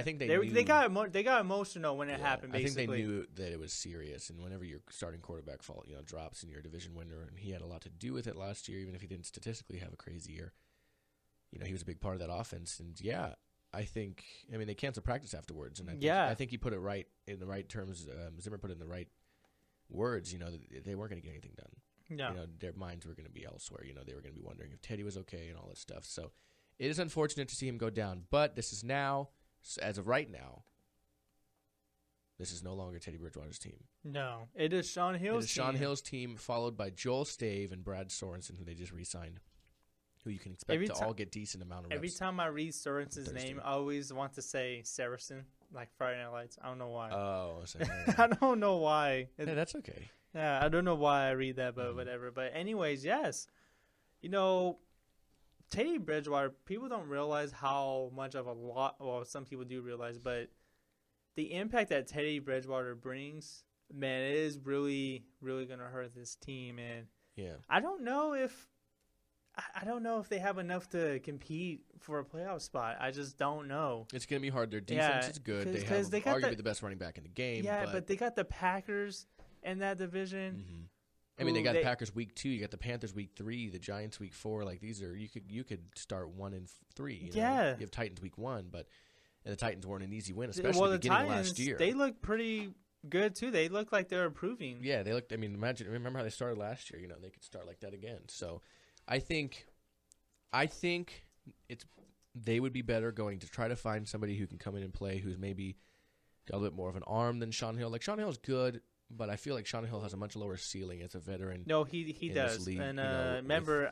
[SPEAKER 2] think they got emotional when it happened. Basically,
[SPEAKER 3] I think they knew that it was serious, and whenever your starting quarterback drops and you're a division winner, and he had a lot to do with it last year, even if he didn't statistically have a crazy year. He was a big part of that offense, and they canceled practice afterwards, and I think he put it right in the right terms. Zimmer put it in the right words. That they weren't going to get anything done.
[SPEAKER 2] No.
[SPEAKER 3] Their minds were going to be elsewhere. They were going to be wondering if Teddy was okay and all that stuff. So. It is unfortunate to see him go down, but this is now, as of right now, this is no longer Teddy Bridgewater's team.
[SPEAKER 2] No, it is Sean Hill's team.
[SPEAKER 3] It is Sean Hill's team, followed by Joel Stave and Brad Sorensen, who they just re-signed, who you can expect to all get decent amount of reps.
[SPEAKER 2] Every time I read Sorensen's name, I always want to say Saracen, like Friday Night Lights. I don't know why.
[SPEAKER 3] Oh.
[SPEAKER 2] I don't know why.
[SPEAKER 3] Yeah, that's okay.
[SPEAKER 2] Yeah, I don't know why I read that, but whatever. But anyways, yes. Teddy Bridgewater, people don't realize how much of some people do realize, but the impact that Teddy Bridgewater brings, man, it is really, really going to hurt this team. And I don't know if they have enough to compete for a playoff spot. I just don't know.
[SPEAKER 3] It's going to be hard. Their defense is good. They have arguably the best running back in the game.
[SPEAKER 2] Yeah, but they got the Packers in that division.
[SPEAKER 3] Mm-hmm. They got the Packers week 2. You got the Panthers week 3. The Giants week 4. Like these are you could start 1-3.
[SPEAKER 2] Yeah.
[SPEAKER 3] You have Titans week 1, and the Titans weren't an easy win, especially the beginning
[SPEAKER 2] Titans,
[SPEAKER 3] of last year.
[SPEAKER 2] They look pretty good too. They look like they're improving.
[SPEAKER 3] Yeah, they looked. Remember how they started last year? They could start like that again. So, I think they would be better going to try to find somebody who can come in and play who's maybe got a little bit more of an arm than Sean Hill. Like Sean Hill's good. But I feel like Sean Hill has a much lower ceiling as a veteran.
[SPEAKER 2] No, he does.
[SPEAKER 3] League,
[SPEAKER 2] and remember,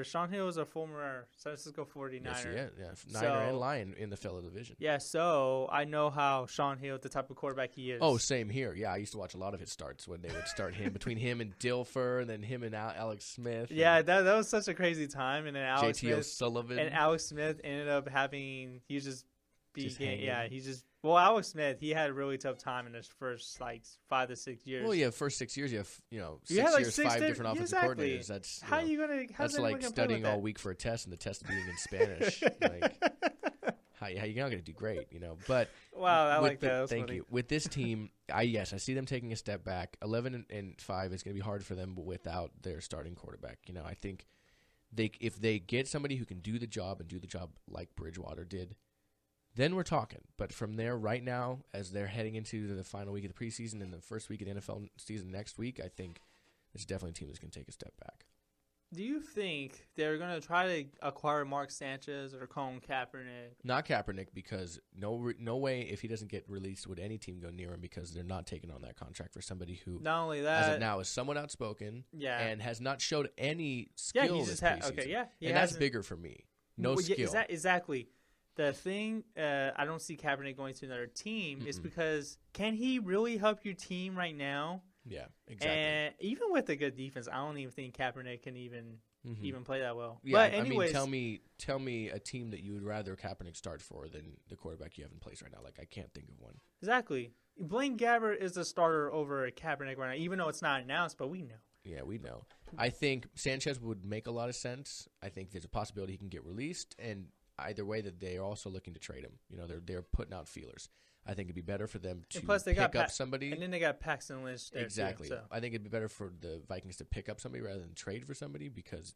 [SPEAKER 2] Sean Hill is a former San Francisco 49er.
[SPEAKER 3] Yes, Niner and Lion in the fellow division.
[SPEAKER 2] Yeah, so I know how Sean Hill, the type of quarterback he is.
[SPEAKER 3] Oh, same here. Yeah, I used to watch a lot of his starts when they would start him between him and Dilfer, and then him and Alex Smith.
[SPEAKER 2] Yeah, that was such a crazy time. And then Alex
[SPEAKER 3] JT O'Sullivan.
[SPEAKER 2] And Alex Smith ended up having Alex Smith, he had a really tough time in his first 5 to 6 years.
[SPEAKER 3] Well, yeah, first 6 years, you have 6 years, 5 different offensive coordinators. That's that's like studying all week for a test and the test being in Spanish. How you're not going to do great, But
[SPEAKER 2] wow, I like that.
[SPEAKER 3] Thank you. With this team, I see them taking a step back. 11-5 is going to be hard for them without their starting quarterback. I think if they get somebody who can do the job like Bridgewater did. Then we're talking. But from there, right now, as they're heading into the final week of the preseason and the first week of the NFL season next week, I think it's definitely a team that's going to take a step back.
[SPEAKER 2] Do you think they're going to try to acquire Mark Sanchez or Colin Kaepernick?
[SPEAKER 3] Not Kaepernick, because no way if he doesn't get released would any team go near him, because they're not taking on that contract for somebody who,
[SPEAKER 2] not only that,
[SPEAKER 3] as of now, is somewhat outspoken and has not showed any skill this preseason.
[SPEAKER 2] And
[SPEAKER 3] that's bigger for me. Skill.
[SPEAKER 2] Exactly. The thing I don't see Kaepernick going to another team is because can he really help your team right now?
[SPEAKER 3] Yeah, exactly.
[SPEAKER 2] And even with a good defense, I don't even think Kaepernick can even play that well.
[SPEAKER 3] Yeah,
[SPEAKER 2] but anyways,
[SPEAKER 3] tell me a team that you would rather Kaepernick start for than the quarterback you have in place right now. Like, I can't think of one.
[SPEAKER 2] Exactly. Blaine Gabbert is a starter over Kaepernick right now, even though it's not announced, but we know.
[SPEAKER 3] Yeah, we know. I think Sanchez would make a lot of sense. I think there's a possibility he can get released, and either way, that they are also looking to trade him. They're putting out feelers. I think it'd be better for them to
[SPEAKER 2] and plus they
[SPEAKER 3] pick
[SPEAKER 2] got
[SPEAKER 3] up somebody.
[SPEAKER 2] And then they got Paxton Lynch there
[SPEAKER 3] Exactly.
[SPEAKER 2] too, so.
[SPEAKER 3] I think it'd be better for the Vikings to pick up somebody rather than trade for somebody, because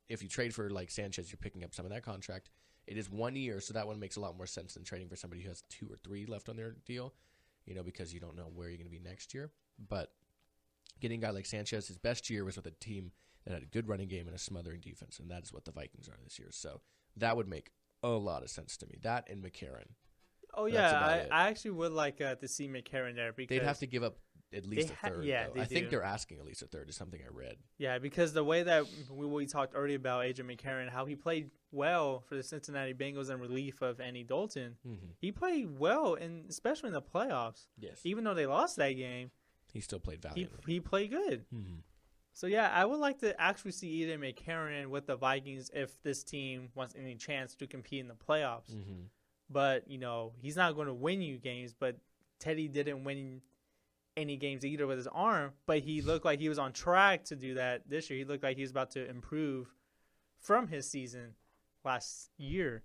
[SPEAKER 3] if you trade for like Sanchez, you're picking up some of that contract. It is 1 year, so that one makes a lot more sense than trading for somebody who has 2 or 3 left on their deal, because you don't know where you're going to be next year. But getting a guy like Sanchez, his best year was with a team that had a good running game and a smothering defense, and that is what the Vikings are this year. So that would make a lot of sense to me. That and McCarron.
[SPEAKER 2] Oh, yeah. I actually would like to see McCarron there. Because
[SPEAKER 3] they'd have to give up at least a third.
[SPEAKER 2] Yeah,
[SPEAKER 3] I think they're asking at least a third is something I read.
[SPEAKER 2] Yeah, because the way that we talked earlier about A.J. McCarron, how he played well for the Cincinnati Bengals in relief of Andy Dalton.
[SPEAKER 3] Mm-hmm.
[SPEAKER 2] He played well, and especially in the playoffs.
[SPEAKER 3] Yes.
[SPEAKER 2] Even though they lost that game.
[SPEAKER 3] He still played valiantly.
[SPEAKER 2] He played good.
[SPEAKER 3] Mm-hmm.
[SPEAKER 2] So, yeah, I would like to actually see A.J. McCarron with the Vikings if this team wants any chance to compete in the playoffs.
[SPEAKER 3] Mm-hmm.
[SPEAKER 2] But, he's not going to win you games. But Teddy didn't win any games either with his arm. But he looked like he was on track to do that this year. He looked like he was about to improve from his season last year.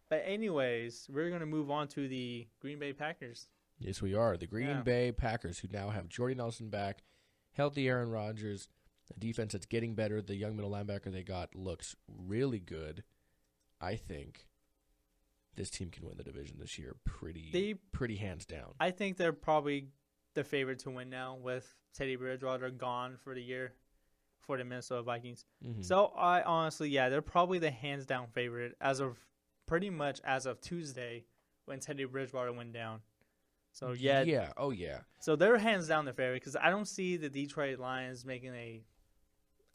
[SPEAKER 2] But anyways, we're going to move on to the Green Bay Packers.
[SPEAKER 3] Yes, we are. The Green Bay Packers, who now have Jordy Nelson back, healthy Aaron Rodgers, a defense that's getting better. The young middle linebacker they got looks really good. I think this team can win the division this year pretty hands down.
[SPEAKER 2] I think they're probably the favorite to win now with Teddy Bridgewater gone for the year for the Minnesota Vikings. Mm-hmm. So I honestly, they're probably the hands down favorite pretty much as of Tuesday when Teddy Bridgewater went down. So So they're hands down the favorite because I don't see the Detroit Lions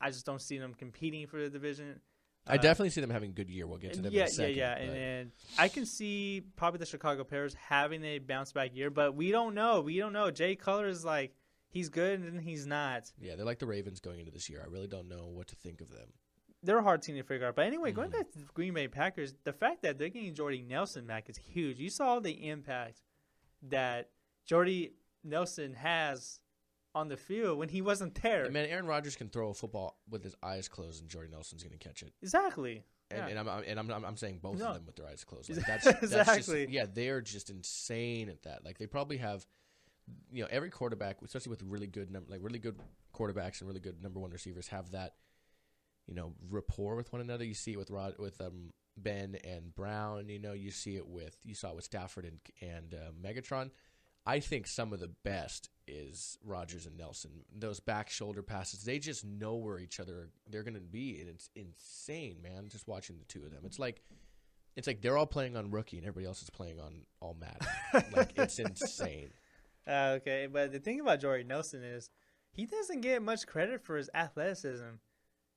[SPEAKER 2] I just don't see them competing for the division.
[SPEAKER 3] I definitely see them having a good year. We'll get to them in a second.
[SPEAKER 2] And I can see probably the Chicago Bears having a bounce back year, but we don't know. Jay Cutler is like, he's good and he's not.
[SPEAKER 3] Yeah, they're like the Ravens going into this year. I really don't know what to think of them.
[SPEAKER 2] They're a hard team to figure out. But anyway, going back to the Green Bay Packers, the fact that they're getting Jordy Nelson back is huge. You saw the impact that Jordy Nelson has on the field when he wasn't there.
[SPEAKER 3] Man, Aaron Rodgers can throw a football with his eyes closed, and Jordy Nelson's going to catch it.
[SPEAKER 2] Exactly.
[SPEAKER 3] And I'm saying both of them with their eyes closed. Like that's
[SPEAKER 2] exactly.
[SPEAKER 3] Just, they're just insane at that. Like they probably have, every quarterback, especially with really good quarterbacks and really good number one receivers, have that, rapport with one another. You see it with Ben and Brown. You saw it with Stafford and Megatron. I think some of the best is Rodgers and Nelson. Those back shoulder passes, they just know where each other they're going to be, and it's insane, man. Just watching the two of them, it's like they're all playing on rookie and everybody else is playing on all Madden. Like it's insane.
[SPEAKER 2] Okay, but the thing about Jordy Nelson is he doesn't get much credit for his athleticism.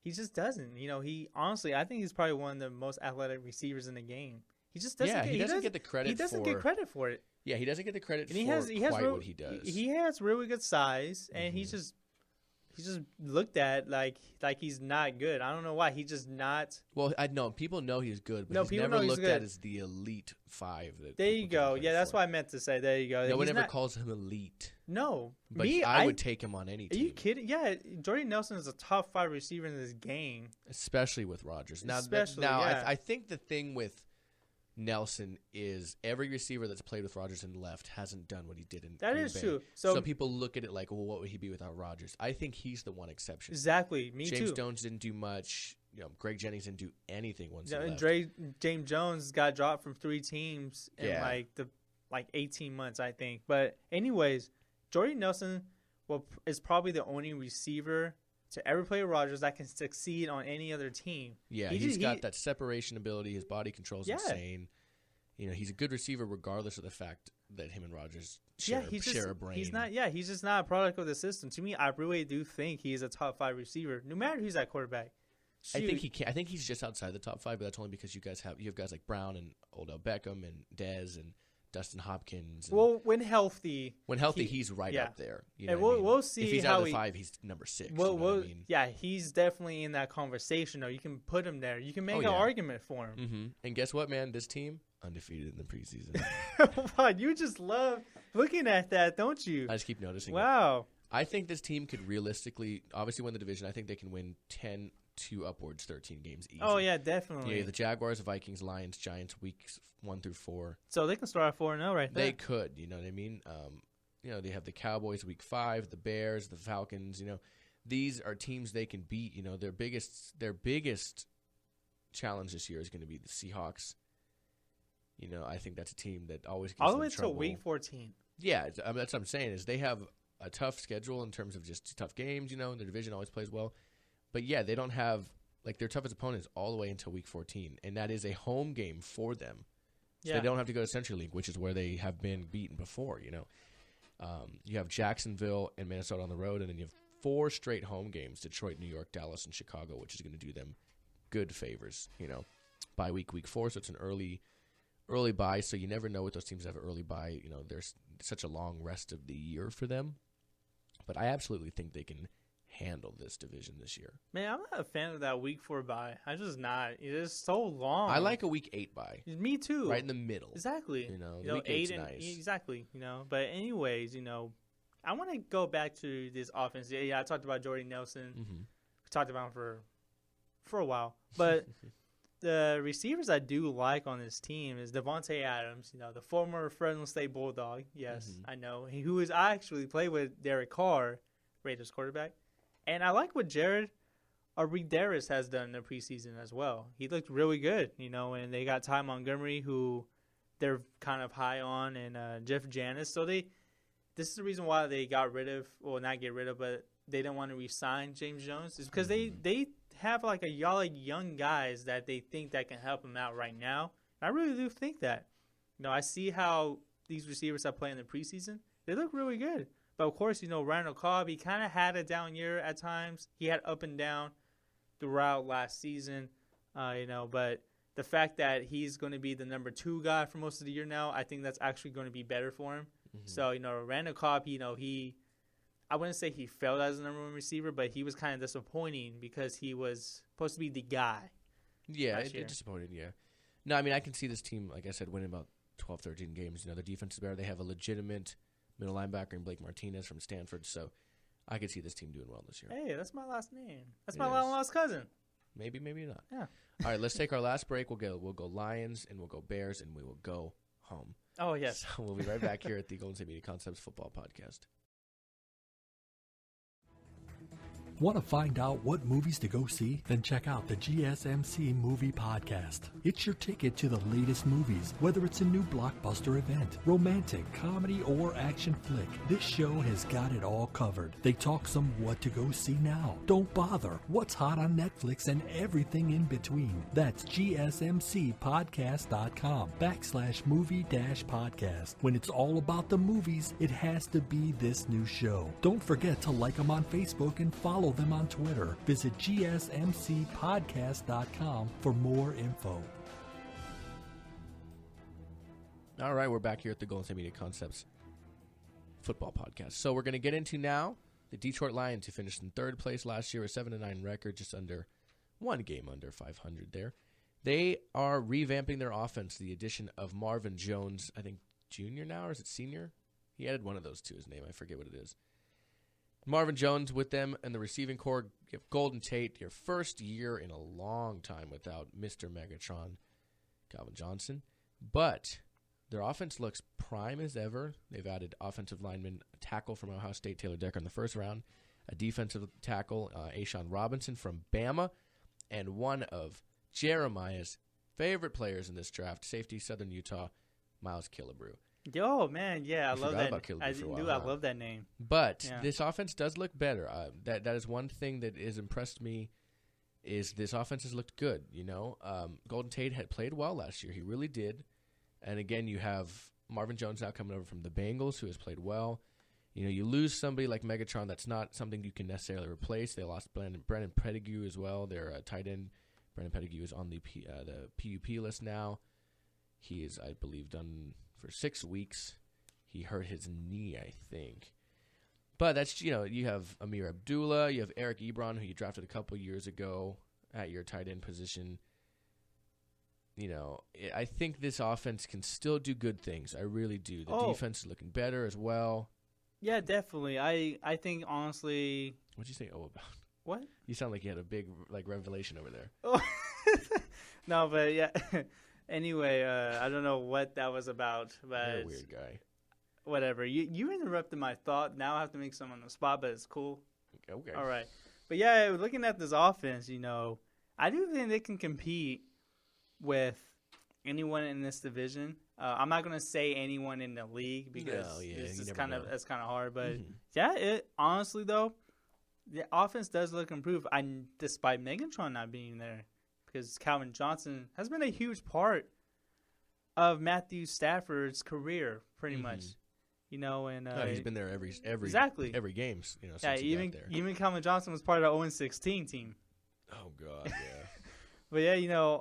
[SPEAKER 2] He just doesn't. He honestly, I think he's probably one of the most athletic receivers in the game. He just doesn't.
[SPEAKER 3] He doesn't get the credit.
[SPEAKER 2] He doesn't get credit for it.
[SPEAKER 3] Yeah, he doesn't get the credit
[SPEAKER 2] and
[SPEAKER 3] what he does.
[SPEAKER 2] He has really good size, and he's just looked at like he's not good. I don't know why. He's just not.
[SPEAKER 3] Well, I know people know he's good, but he's never looked at as the elite 5.
[SPEAKER 2] There you go. Yeah, that's what I meant to say. There you go.
[SPEAKER 3] No one ever calls him elite.
[SPEAKER 2] No,
[SPEAKER 3] but I would take him on any team.
[SPEAKER 2] Are you kidding? Yeah, Jordy Nelson is a top 5 receiver in this game,
[SPEAKER 3] especially with Rodgers. Now, I think the thing with Nelson is every receiver that's played with Rodgers and left hasn't done what he did in Green Bay.
[SPEAKER 2] True.
[SPEAKER 3] So people look at it like, well, what would he be without Rodgers? I think he's the one exception.
[SPEAKER 2] Exactly. Me too.
[SPEAKER 3] James Jones didn't do much. Greg Jennings didn't do anything once he left.
[SPEAKER 2] James Jones got dropped from 3 teams in like 18 months, I think. But anyways, Jordy Nelson is probably the only receiver to ever play with Rodgers that can succeed on any other team.
[SPEAKER 3] Yeah, he's got that separation ability. His body control is insane. He's a good receiver regardless of the fact that him and Rodgers share a brain.
[SPEAKER 2] He's just not a product of the system. To me, I really do think he's a top 5 receiver, no matter who's at quarterback.
[SPEAKER 3] Shoot. I think he's just outside the top 5, but that's only because you have guys like Brown and Odell Beckham and Dez and Dustin Hopkins.
[SPEAKER 2] Well, when healthy,
[SPEAKER 3] he's right up there.
[SPEAKER 2] And we'll see
[SPEAKER 3] if he's
[SPEAKER 2] how
[SPEAKER 3] out of the 5, he's number 6.
[SPEAKER 2] Yeah, he's definitely in that conversation. Though you can put him there. You can make an argument for him.
[SPEAKER 3] Mm-hmm. And guess what, man? This team undefeated in the preseason.
[SPEAKER 2] Wow, you just love looking at that, don't you?
[SPEAKER 3] I just keep noticing.
[SPEAKER 2] Wow.
[SPEAKER 3] I think this team could realistically, obviously, win the division. I think they can win 10 to upwards 13 games easy.
[SPEAKER 2] Oh, yeah, definitely.
[SPEAKER 3] Yeah, the Jaguars, Vikings, Lions, Giants, weeks 1 through 4.
[SPEAKER 2] So they can start at 4-0 right there.
[SPEAKER 3] They could, you know what I mean? They have the Cowboys week 5, the Bears, the Falcons. These are teams they can beat. Their biggest challenge this year is going to be the Seahawks. I think that's a team that always gets
[SPEAKER 2] all the way
[SPEAKER 3] trouble.
[SPEAKER 2] to week 14.
[SPEAKER 3] Yeah, that's what I'm saying is they have a tough schedule in terms of just tough games. The division always plays well. But, yeah, they don't have – their toughest opponents all the way until week 14, and that is a home game for them. So they don't have to go to CenturyLink, which is where they have been beaten before, You have Jacksonville and Minnesota on the road, and then you have 4 straight home games, Detroit, New York, Dallas, and Chicago, which is going to do them good favors, by week 4. So it's an early bye, so you never know what those teams have an early bye. There's such a long rest of the year for them. But I absolutely think they can handle this division this year.
[SPEAKER 2] Man, I'm not a fan of that week 4 bye. I'm just not. It is so long.
[SPEAKER 3] I like a week 8 bye.
[SPEAKER 2] Me too.
[SPEAKER 3] Right in the middle.
[SPEAKER 2] Exactly.
[SPEAKER 3] Week 8's nice.
[SPEAKER 2] Exactly. But anyways, I want to go back to this offense. Yeah, I talked about Jordy Nelson.
[SPEAKER 3] Mm-hmm.
[SPEAKER 2] We talked about him for a while. But the receivers I do like on this team is Devontae Adams, the former Fresno State Bulldog. Yes, I know. Who is actually played with Derek Carr, Raiders quarterback. And I like what Jared Arvidaris has done in the preseason as well. He looked really good, and they got Ty Montgomery, who they're kind of high on, and Jeff Janis. So this is the reason why they got rid of, well, not get rid of, but they didn't want to re-sign James Jones. Is because they have like a y'all young guys that they think that can help them out right now. I really do think that. I see how these receivers are playing in the preseason. They look really good. But, of course, Randall Cobb, he kind of had a down year at times. He had up and down throughout last season, But the fact that he's going to be the number 2 guy for most of the year now, I think that's actually going to be better for him. Mm-hmm. So, Randall Cobb, I wouldn't say he failed as a number 1 receiver, but he was kind of disappointing because he was supposed to be the guy.
[SPEAKER 3] Yeah, it disappointed, yeah. No, I mean, I can see this team, like I said, winning about 12, 13 games. Their defense is better. They have a legitimate middle linebacker in Blake Martinez from Stanford, so I could see this team doing well this year.
[SPEAKER 2] Hey, that's my last name. That's my last cousin.
[SPEAKER 3] Maybe, maybe not.
[SPEAKER 2] Yeah.
[SPEAKER 3] All right, let's take our last break. We'll go Lions, and we'll go Bears, and we will go home.
[SPEAKER 2] Oh, yes.
[SPEAKER 3] So we'll be right back here at the Golden State Media Concepts Football Podcast.
[SPEAKER 4] Want to find out what movies to go see? Then check out the GSMC Movie Podcast. It's your ticket to the latest movies, whether it's a new blockbuster event, romantic, comedy, or action flick. This show has got it all covered. They talk some what to go see now. Don't bother. What's hot on Netflix and everything in between. That's GSMCpodcast.com/movie-podcast. When it's all about the movies, it has to be this new show. Don't forget to like them on Facebook and follow them on Twitter. Visit GSMCpodcast.com for more info.
[SPEAKER 3] All right, we're back here at the Golden State Media Concepts Football Podcast. So we're going to get into now the Detroit Lions, who finished in 3rd place last year, a 7-9 record, just under 1 game under 500 there. They are revamping their offense, the addition of Marvin Jones, I think junior now, or is it senior? He added one of those to his name. I forget what it is. Marvin Jones with them and the receiving core. You have Golden Tate, your first year in a long time without Mr. Megatron, Calvin Johnson. But their offense looks prime as ever. They've added offensive lineman, a tackle from Ohio State, Taylor Decker in the first round, a defensive tackle, Ashawn Robinson from Bama, and one of Jeremiah's favorite players in this draft, safety, Southern Utah, Miles Killebrew.
[SPEAKER 2] Yo, man, yeah, I love that.
[SPEAKER 3] I
[SPEAKER 2] love that name.
[SPEAKER 3] But this offense does look better. That is one thing that has impressed me is this offense has looked good. Golden Tate had played well last year. He really did. And again, you have Marvin Jones now coming over from the Bengals, who has played well. You lose somebody like Megatron. That's not something you can necessarily replace. They lost Brandon Pettigrew as well. Their tight end, Brandon Pettigrew, is on the PUP list now. He is, I believe, done for 6 weeks. He hurt his knee, I think. But that's, you have Amir Abdullah, you have Eric Ebron, who you drafted a couple years ago at your tight end position. I think this offense can still do good things. I really do. The defense is looking better as well.
[SPEAKER 2] Yeah, definitely. I think honestly.
[SPEAKER 3] What'd you say? Oh, about
[SPEAKER 2] what?
[SPEAKER 3] You sound like you had a big revelation over there.
[SPEAKER 2] Oh. No, but yeah. Anyway, I don't know what that was about, but
[SPEAKER 3] You're a weird guy.
[SPEAKER 2] Whatever. You interrupted my thought. Now I have to make some on the spot, but it's cool.
[SPEAKER 3] Okay.
[SPEAKER 2] All right. But yeah, looking at this offense, I do think they can compete with anyone in this division. I'm not gonna say anyone in the league because it's kind of hard. But honestly though, the offense does look improved. Despite Megatron not being there, because Calvin Johnson has been a huge part of Stafford's career, pretty much. And
[SPEAKER 3] he's been there every games. Since he got there.
[SPEAKER 2] Even Calvin Johnson was part of the 0-16 team.
[SPEAKER 3] Oh God, yeah.
[SPEAKER 2] But yeah,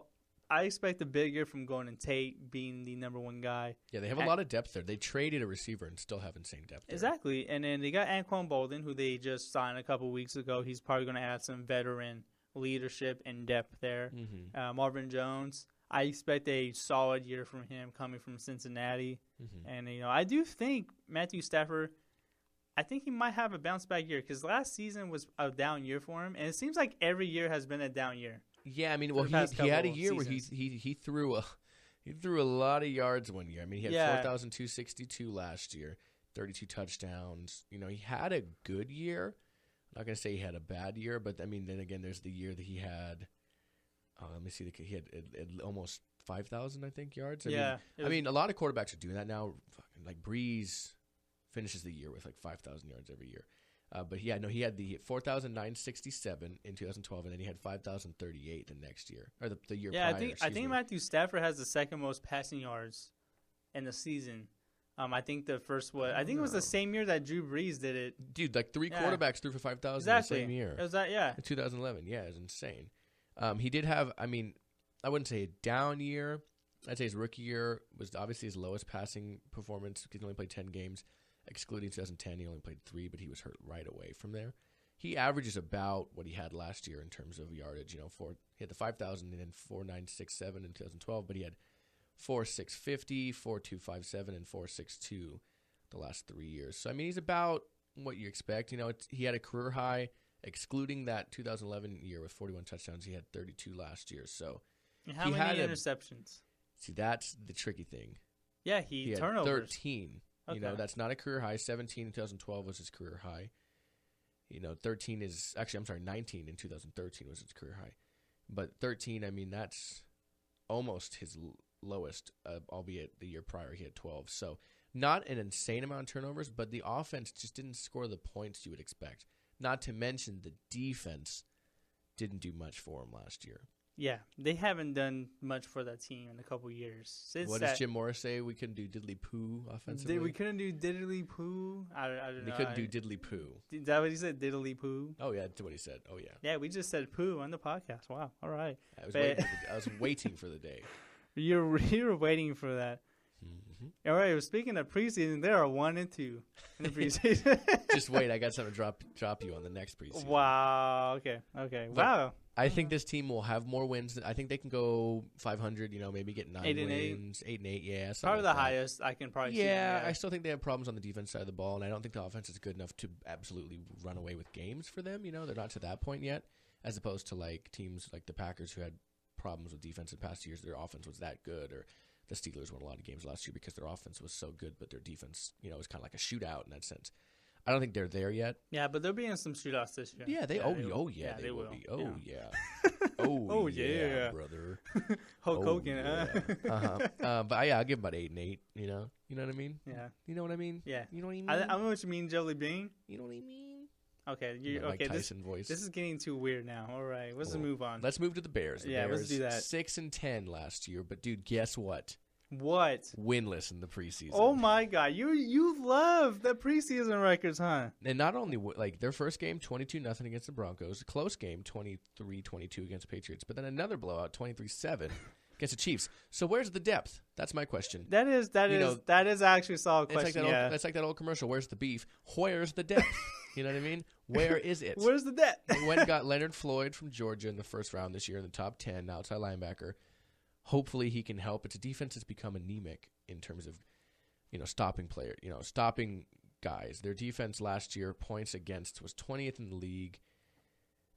[SPEAKER 2] I expect a big year from Golden Tate being the number one guy.
[SPEAKER 3] Yeah, they have a lot of depth there. They traded a receiver and still have insane depth there.
[SPEAKER 2] Exactly. And then they got Anquan Bolden, who they just signed a couple weeks ago. He's probably going to add some veteran leadership and depth there.
[SPEAKER 3] Mm-hmm.
[SPEAKER 2] Marvin Jones, I expect a solid year from him coming from Cincinnati.
[SPEAKER 3] Mm-hmm.
[SPEAKER 2] And, I do think Matthew Stafford, I think he might have a bounce-back year because last season was a down year for him. And it seems like every year has been a down year.
[SPEAKER 3] Yeah, I mean, well, he had a year where he threw a lot of yards one year. I mean, he had 4,262 last year, 32 touchdowns. He had a good year. I'm not going to say he had a bad year, but, I mean, then again, there's the year that he had let me see. He had almost 5,000, I think, yards. I mean, a lot of quarterbacks are doing that now. Like Breeze finishes the year with like 5,000 yards every year. But he had the 4,967 in 2012, and then he had 5,038 the next year, or the year prior.
[SPEAKER 2] I think Matthew Stafford has the second most passing yards in the season. I think the first I think it was the same year that Drew Brees did it.
[SPEAKER 3] Dude, like three quarterbacks threw for 5,000
[SPEAKER 2] exactly.
[SPEAKER 3] the same year.
[SPEAKER 2] It was that, yeah.
[SPEAKER 3] In 2011, yeah, it was insane. He did have, I mean, I wouldn't say a down year. I'd say his rookie year was obviously his lowest passing performance. He only played 10 games. Excluding 2010, he only played 3, but he was hurt right away from there. He averages about what he had last year in terms of yardage. He had the 5,000 and then 4,967 in 2012, but he had 4,650, 4,257, and 4,62 the last 3 years. So, I mean, he's about what you expect. He had a career high, excluding that 2011 year with 41 touchdowns. He had 32 last year. So,
[SPEAKER 2] and how many interceptions?
[SPEAKER 3] See, that's the tricky thing.
[SPEAKER 2] Yeah, he
[SPEAKER 3] had
[SPEAKER 2] turnovers.
[SPEAKER 3] 13.
[SPEAKER 2] Okay.
[SPEAKER 3] That's not a career high. 17 in 2012 was his career high. 13 is actually, I'm sorry, 19 in 2013 was his career high. But 13, I mean, that's almost his lowest, albeit the year prior he had 12. So not an insane amount of turnovers, but the offense just didn't score the points you would expect. Not to mention the defense didn't do much for him last year.
[SPEAKER 2] Yeah, they haven't done much for that team in a couple years.
[SPEAKER 3] What does Jim Morris say? We couldn't do diddly poo offensively?
[SPEAKER 2] We couldn't do diddly poo? I don't know.
[SPEAKER 3] We couldn't do diddly poo.
[SPEAKER 2] Is that what he said, diddly poo?
[SPEAKER 3] Oh, yeah, that's what he said. Oh, yeah.
[SPEAKER 2] Yeah, we just said poo on the podcast. Wow, all right.
[SPEAKER 3] I was waiting for the day.
[SPEAKER 2] You were waiting for that. Mm-hmm. All right, well, speaking of preseason, there are 1 and 2 in the preseason.
[SPEAKER 3] Just wait, I got something to drop you on the next preseason.
[SPEAKER 2] Wow, okay. Wow.
[SPEAKER 3] I think this team will have more wins. I think they can go 500, maybe get 9 wins. 8-8, yeah.
[SPEAKER 2] Probably the highest I can probably see.
[SPEAKER 3] Yeah, I still think they have problems on the defense side of the ball, and I don't think the offense is good enough to absolutely run away with games for them. They're not to that point yet, as opposed to like teams like the Packers who had problems with defense in past years. Their offense was that good, or the Steelers won a lot of games last year because their offense was so good, but their defense, was kind of like a shootout in that sense. I don't think they're there yet.
[SPEAKER 2] Yeah, but they'll be in some shootouts this year.
[SPEAKER 3] Yeah, they will be. Oh, yeah, brother.
[SPEAKER 2] Hulk Hogan,
[SPEAKER 3] But I'll give them about 8 and 8. You know what I mean?
[SPEAKER 2] Yeah.
[SPEAKER 3] You know what I mean?
[SPEAKER 2] Yeah.
[SPEAKER 3] You know what I mean?
[SPEAKER 2] I know what you mean, Jelly Bean.
[SPEAKER 3] You know what I mean?
[SPEAKER 2] Okay,
[SPEAKER 3] Mike Tyson voice.
[SPEAKER 2] This is getting too weird now. All right, let's move on.
[SPEAKER 3] Let's move to the Bears.
[SPEAKER 2] Bears, let's do that.
[SPEAKER 3] 6-10 last year, but dude, guess what?
[SPEAKER 2] What?
[SPEAKER 3] Winless in the preseason.
[SPEAKER 2] Oh my God, you love the preseason records, huh?
[SPEAKER 3] And not only their first game 22-0 against the Broncos, a close game 23-22 against the Patriots, but then another blowout 23-7 against the Chiefs. So where's the depth? That's my question.
[SPEAKER 2] That is actually a solid question.
[SPEAKER 3] It's like that old commercial. Where's the beef? Where's the depth? You know what I mean? Where is it?
[SPEAKER 2] Where's the depth?
[SPEAKER 3] They went and got Leonard Floyd from Georgia in the first round this year in the top 10, outside linebacker. Hopefully he can help. It's a defense that's become anemic in terms of, stopping guys. Their defense last year, points against, was 20th in the league.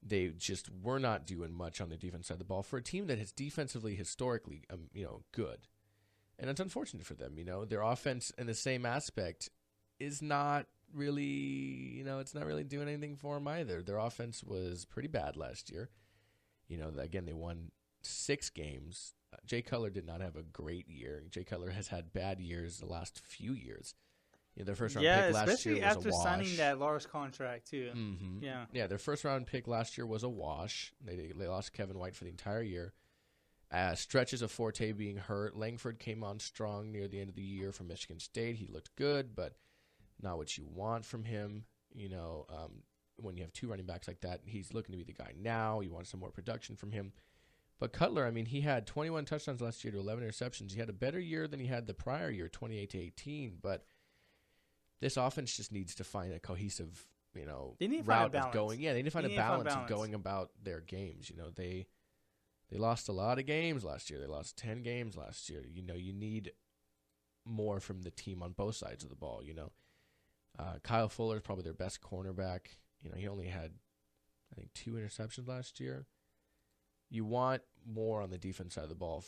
[SPEAKER 3] They just were not doing much on the defense side of the ball for a team that is defensively historically, good. And it's unfortunate for them. Their offense in the same aspect is not really, it's not really doing anything for them either. Their offense was pretty bad last year. Again, they won 6 games. Jay Cutler did not have a great year. Jay Cutler has had bad years the last few years. Their first round pick last year was a wash.
[SPEAKER 2] Yeah, especially after signing that large contract too.
[SPEAKER 3] Mm-hmm.
[SPEAKER 2] Yeah.
[SPEAKER 3] Yeah, their first round pick last year was a wash. They lost Kevin White for the entire year. Stretches of Forte being hurt. Langford came on strong near the end of the year from Michigan State. He looked good, but not what you want from him. When you have 2 running backs like that, he's looking to be the guy now. You want some more production from him. But Cutler, he had 21 touchdowns last year to 11 interceptions. He had a better year than he had the prior year, 28-18. But this offense just needs to find a cohesive, route of going. Yeah, they need to find a balance of going about their games. They lost a lot of games last year. They lost 10 games last year. You need more from the team on both sides of the ball. Kyle Fuller is probably their best cornerback. He only had, I think, 2 interceptions last year. You want more on the defense side of the ball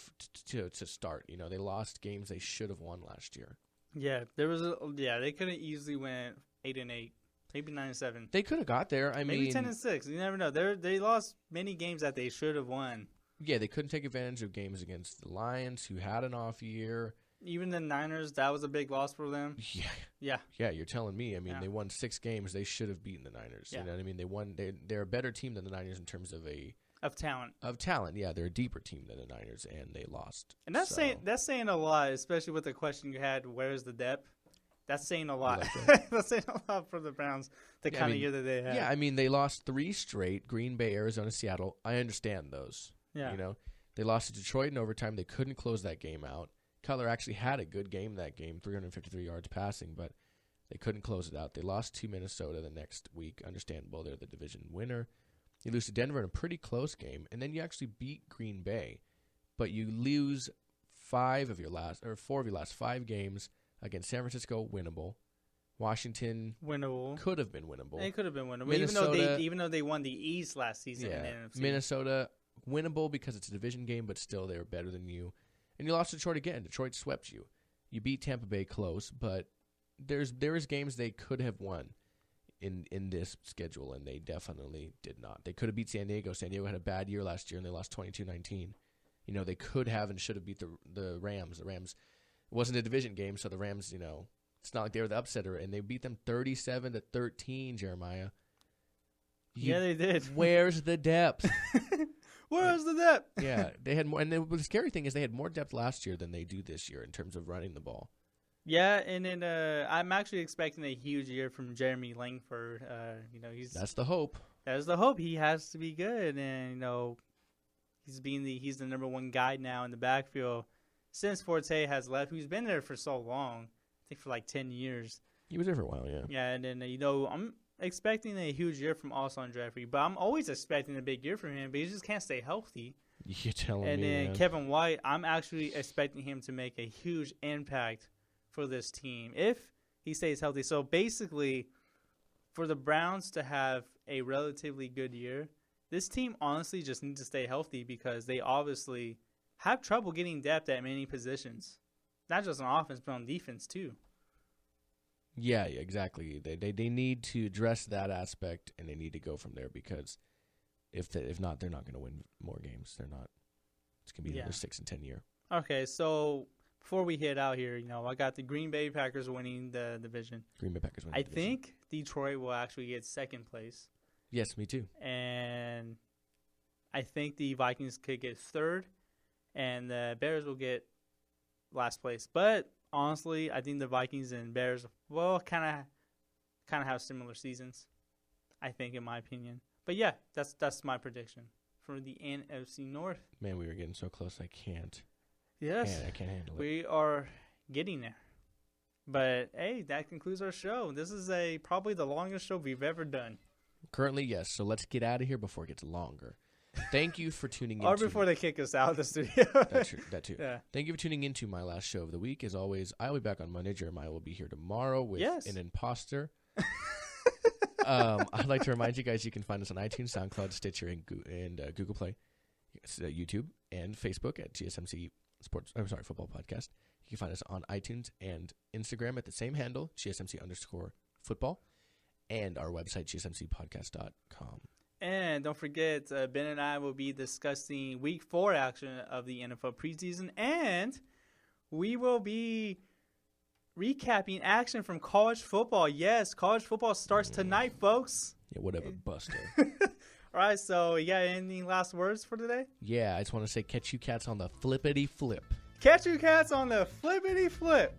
[SPEAKER 3] to start. They lost games they should have won last year.
[SPEAKER 2] Yeah, they could have easily went 8-8, maybe 9-7.
[SPEAKER 3] They could have got there.
[SPEAKER 2] Maybe 10-6. You never know. They lost many games that they should have won.
[SPEAKER 3] Yeah, they couldn't take advantage of games against the Lions, who had an off year.
[SPEAKER 2] Even the Niners, that was a big loss for them.
[SPEAKER 3] Yeah. Yeah, you're telling me. They won 6 games. They should have beaten the Niners.
[SPEAKER 2] Yeah.
[SPEAKER 3] You know what I mean? They won. They're a better team than the Niners in terms of
[SPEAKER 2] talent.
[SPEAKER 3] Of talent, yeah. They're a deeper team than the Niners, and they lost.
[SPEAKER 2] And that's saying a lot, especially with the question you had, where's the depth? That's saying a lot. Like that's saying a lot for the Browns, the kind of year that they had.
[SPEAKER 3] Yeah, they lost 3 straight, Green Bay, Arizona, Seattle. I understand those.
[SPEAKER 2] Yeah.
[SPEAKER 3] They lost to Detroit in overtime. They couldn't close that game out. Cutler actually had a good game that game, 353 yards passing, but they couldn't close it out. They lost to Minnesota the next week. Understandable. They're the division winner. You lose to Denver in a pretty close game, and then you actually beat Green Bay, but you lose 4 of your last 5 games against San Francisco, winnable. Washington,
[SPEAKER 2] winnable.
[SPEAKER 3] Could have been winnable.
[SPEAKER 2] It could have been winnable.
[SPEAKER 3] Minnesota,
[SPEAKER 2] even though they won the East last season in the NFC.
[SPEAKER 3] Minnesota, winnable because it's a division game, but still they were better than you. And you lost to Detroit again. Detroit swept you. You beat Tampa Bay close, but there is games they could have won in this schedule, and they definitely did not. They could have beat San Diego. San Diego had a bad year last year, and they lost 22-19. They could have and should have beat the Rams. The Rams, it wasn't a division game, so the Rams, it's not like they were the upsetter, and they beat them 37-13, Jeremiah.
[SPEAKER 2] Yeah, they did.
[SPEAKER 3] Where's the depth?
[SPEAKER 2] Where's the depth?
[SPEAKER 3] Yeah, they had more. And the scary thing is they had more depth last year than they do this year in terms of running the ball.
[SPEAKER 2] Yeah, and then I'm actually expecting a huge year from Jeremy Langford.
[SPEAKER 3] That's the hope.
[SPEAKER 2] That's the hope. He has to be good, and he's the number 1 guy now in the backfield since Forte has left. Who's been there for so long? I think for like 10 years.
[SPEAKER 3] He was there for a while, yeah.
[SPEAKER 2] Yeah, and then I'm expecting a huge year from Alshon Jeffrey, but I'm always expecting a big year from him. But he just can't stay healthy.
[SPEAKER 3] You're telling me.
[SPEAKER 2] And then
[SPEAKER 3] man.
[SPEAKER 2] Kevin White, I'm actually expecting him to make a huge impact for this team if he stays healthy. So basically, for the Browns to have a relatively good year, this team honestly just needs to stay healthy because they obviously have trouble getting depth at many positions. Not just on offense, but on defense too.
[SPEAKER 3] Yeah, exactly. They need to address that aspect, and they need to go from there because if not, they're not going to win more games. They're not. It's going to be another 6-10 year.
[SPEAKER 2] Okay, so before we head out here, I got the Green Bay Packers winning the division.
[SPEAKER 3] Green Bay Packers winning the division.
[SPEAKER 2] I think Detroit will actually get 2nd place.
[SPEAKER 3] Yes, me too.
[SPEAKER 2] And I think the Vikings could get 3rd, and the Bears will get last place. But honestly, I think the Vikings and Bears will kind of have similar seasons, I think, in my opinion. But yeah, that's my prediction for the NFC North.
[SPEAKER 3] Man, we were getting so close. I can't.
[SPEAKER 2] Yes,
[SPEAKER 3] I can't handle it.
[SPEAKER 2] We are getting there. But hey, that concludes our show. This is probably the longest show we've ever done.
[SPEAKER 3] Currently, yes. So let's get out of here before it gets longer. Thank you for tuning in.
[SPEAKER 2] Or before they kick us out of the studio.
[SPEAKER 3] That too.
[SPEAKER 2] Yeah.
[SPEAKER 3] Thank you for tuning into my last show of the week. As always, I'll be back on Monday. Jeremiah will be here tomorrow with an imposter. I'd like to remind you guys you can find us on iTunes, SoundCloud, Stitcher, and Google Play, YouTube, and Facebook at GSMC Football Podcast. You can find us on iTunes and Instagram at the same handle, GSMC_football, and our website, GSMCpodcast.com.
[SPEAKER 2] And don't forget, Ben and I will be discussing Week 4 action of the NFL preseason, and we will be recapping action from college football. Yes, college football starts tonight, folks.
[SPEAKER 3] Yeah, whatever, Buster.
[SPEAKER 2] All right, so you got any last words for today?
[SPEAKER 3] Yeah, I just want to say catch you cats on the flippity flip.
[SPEAKER 2] Catch you cats on the flippity flip.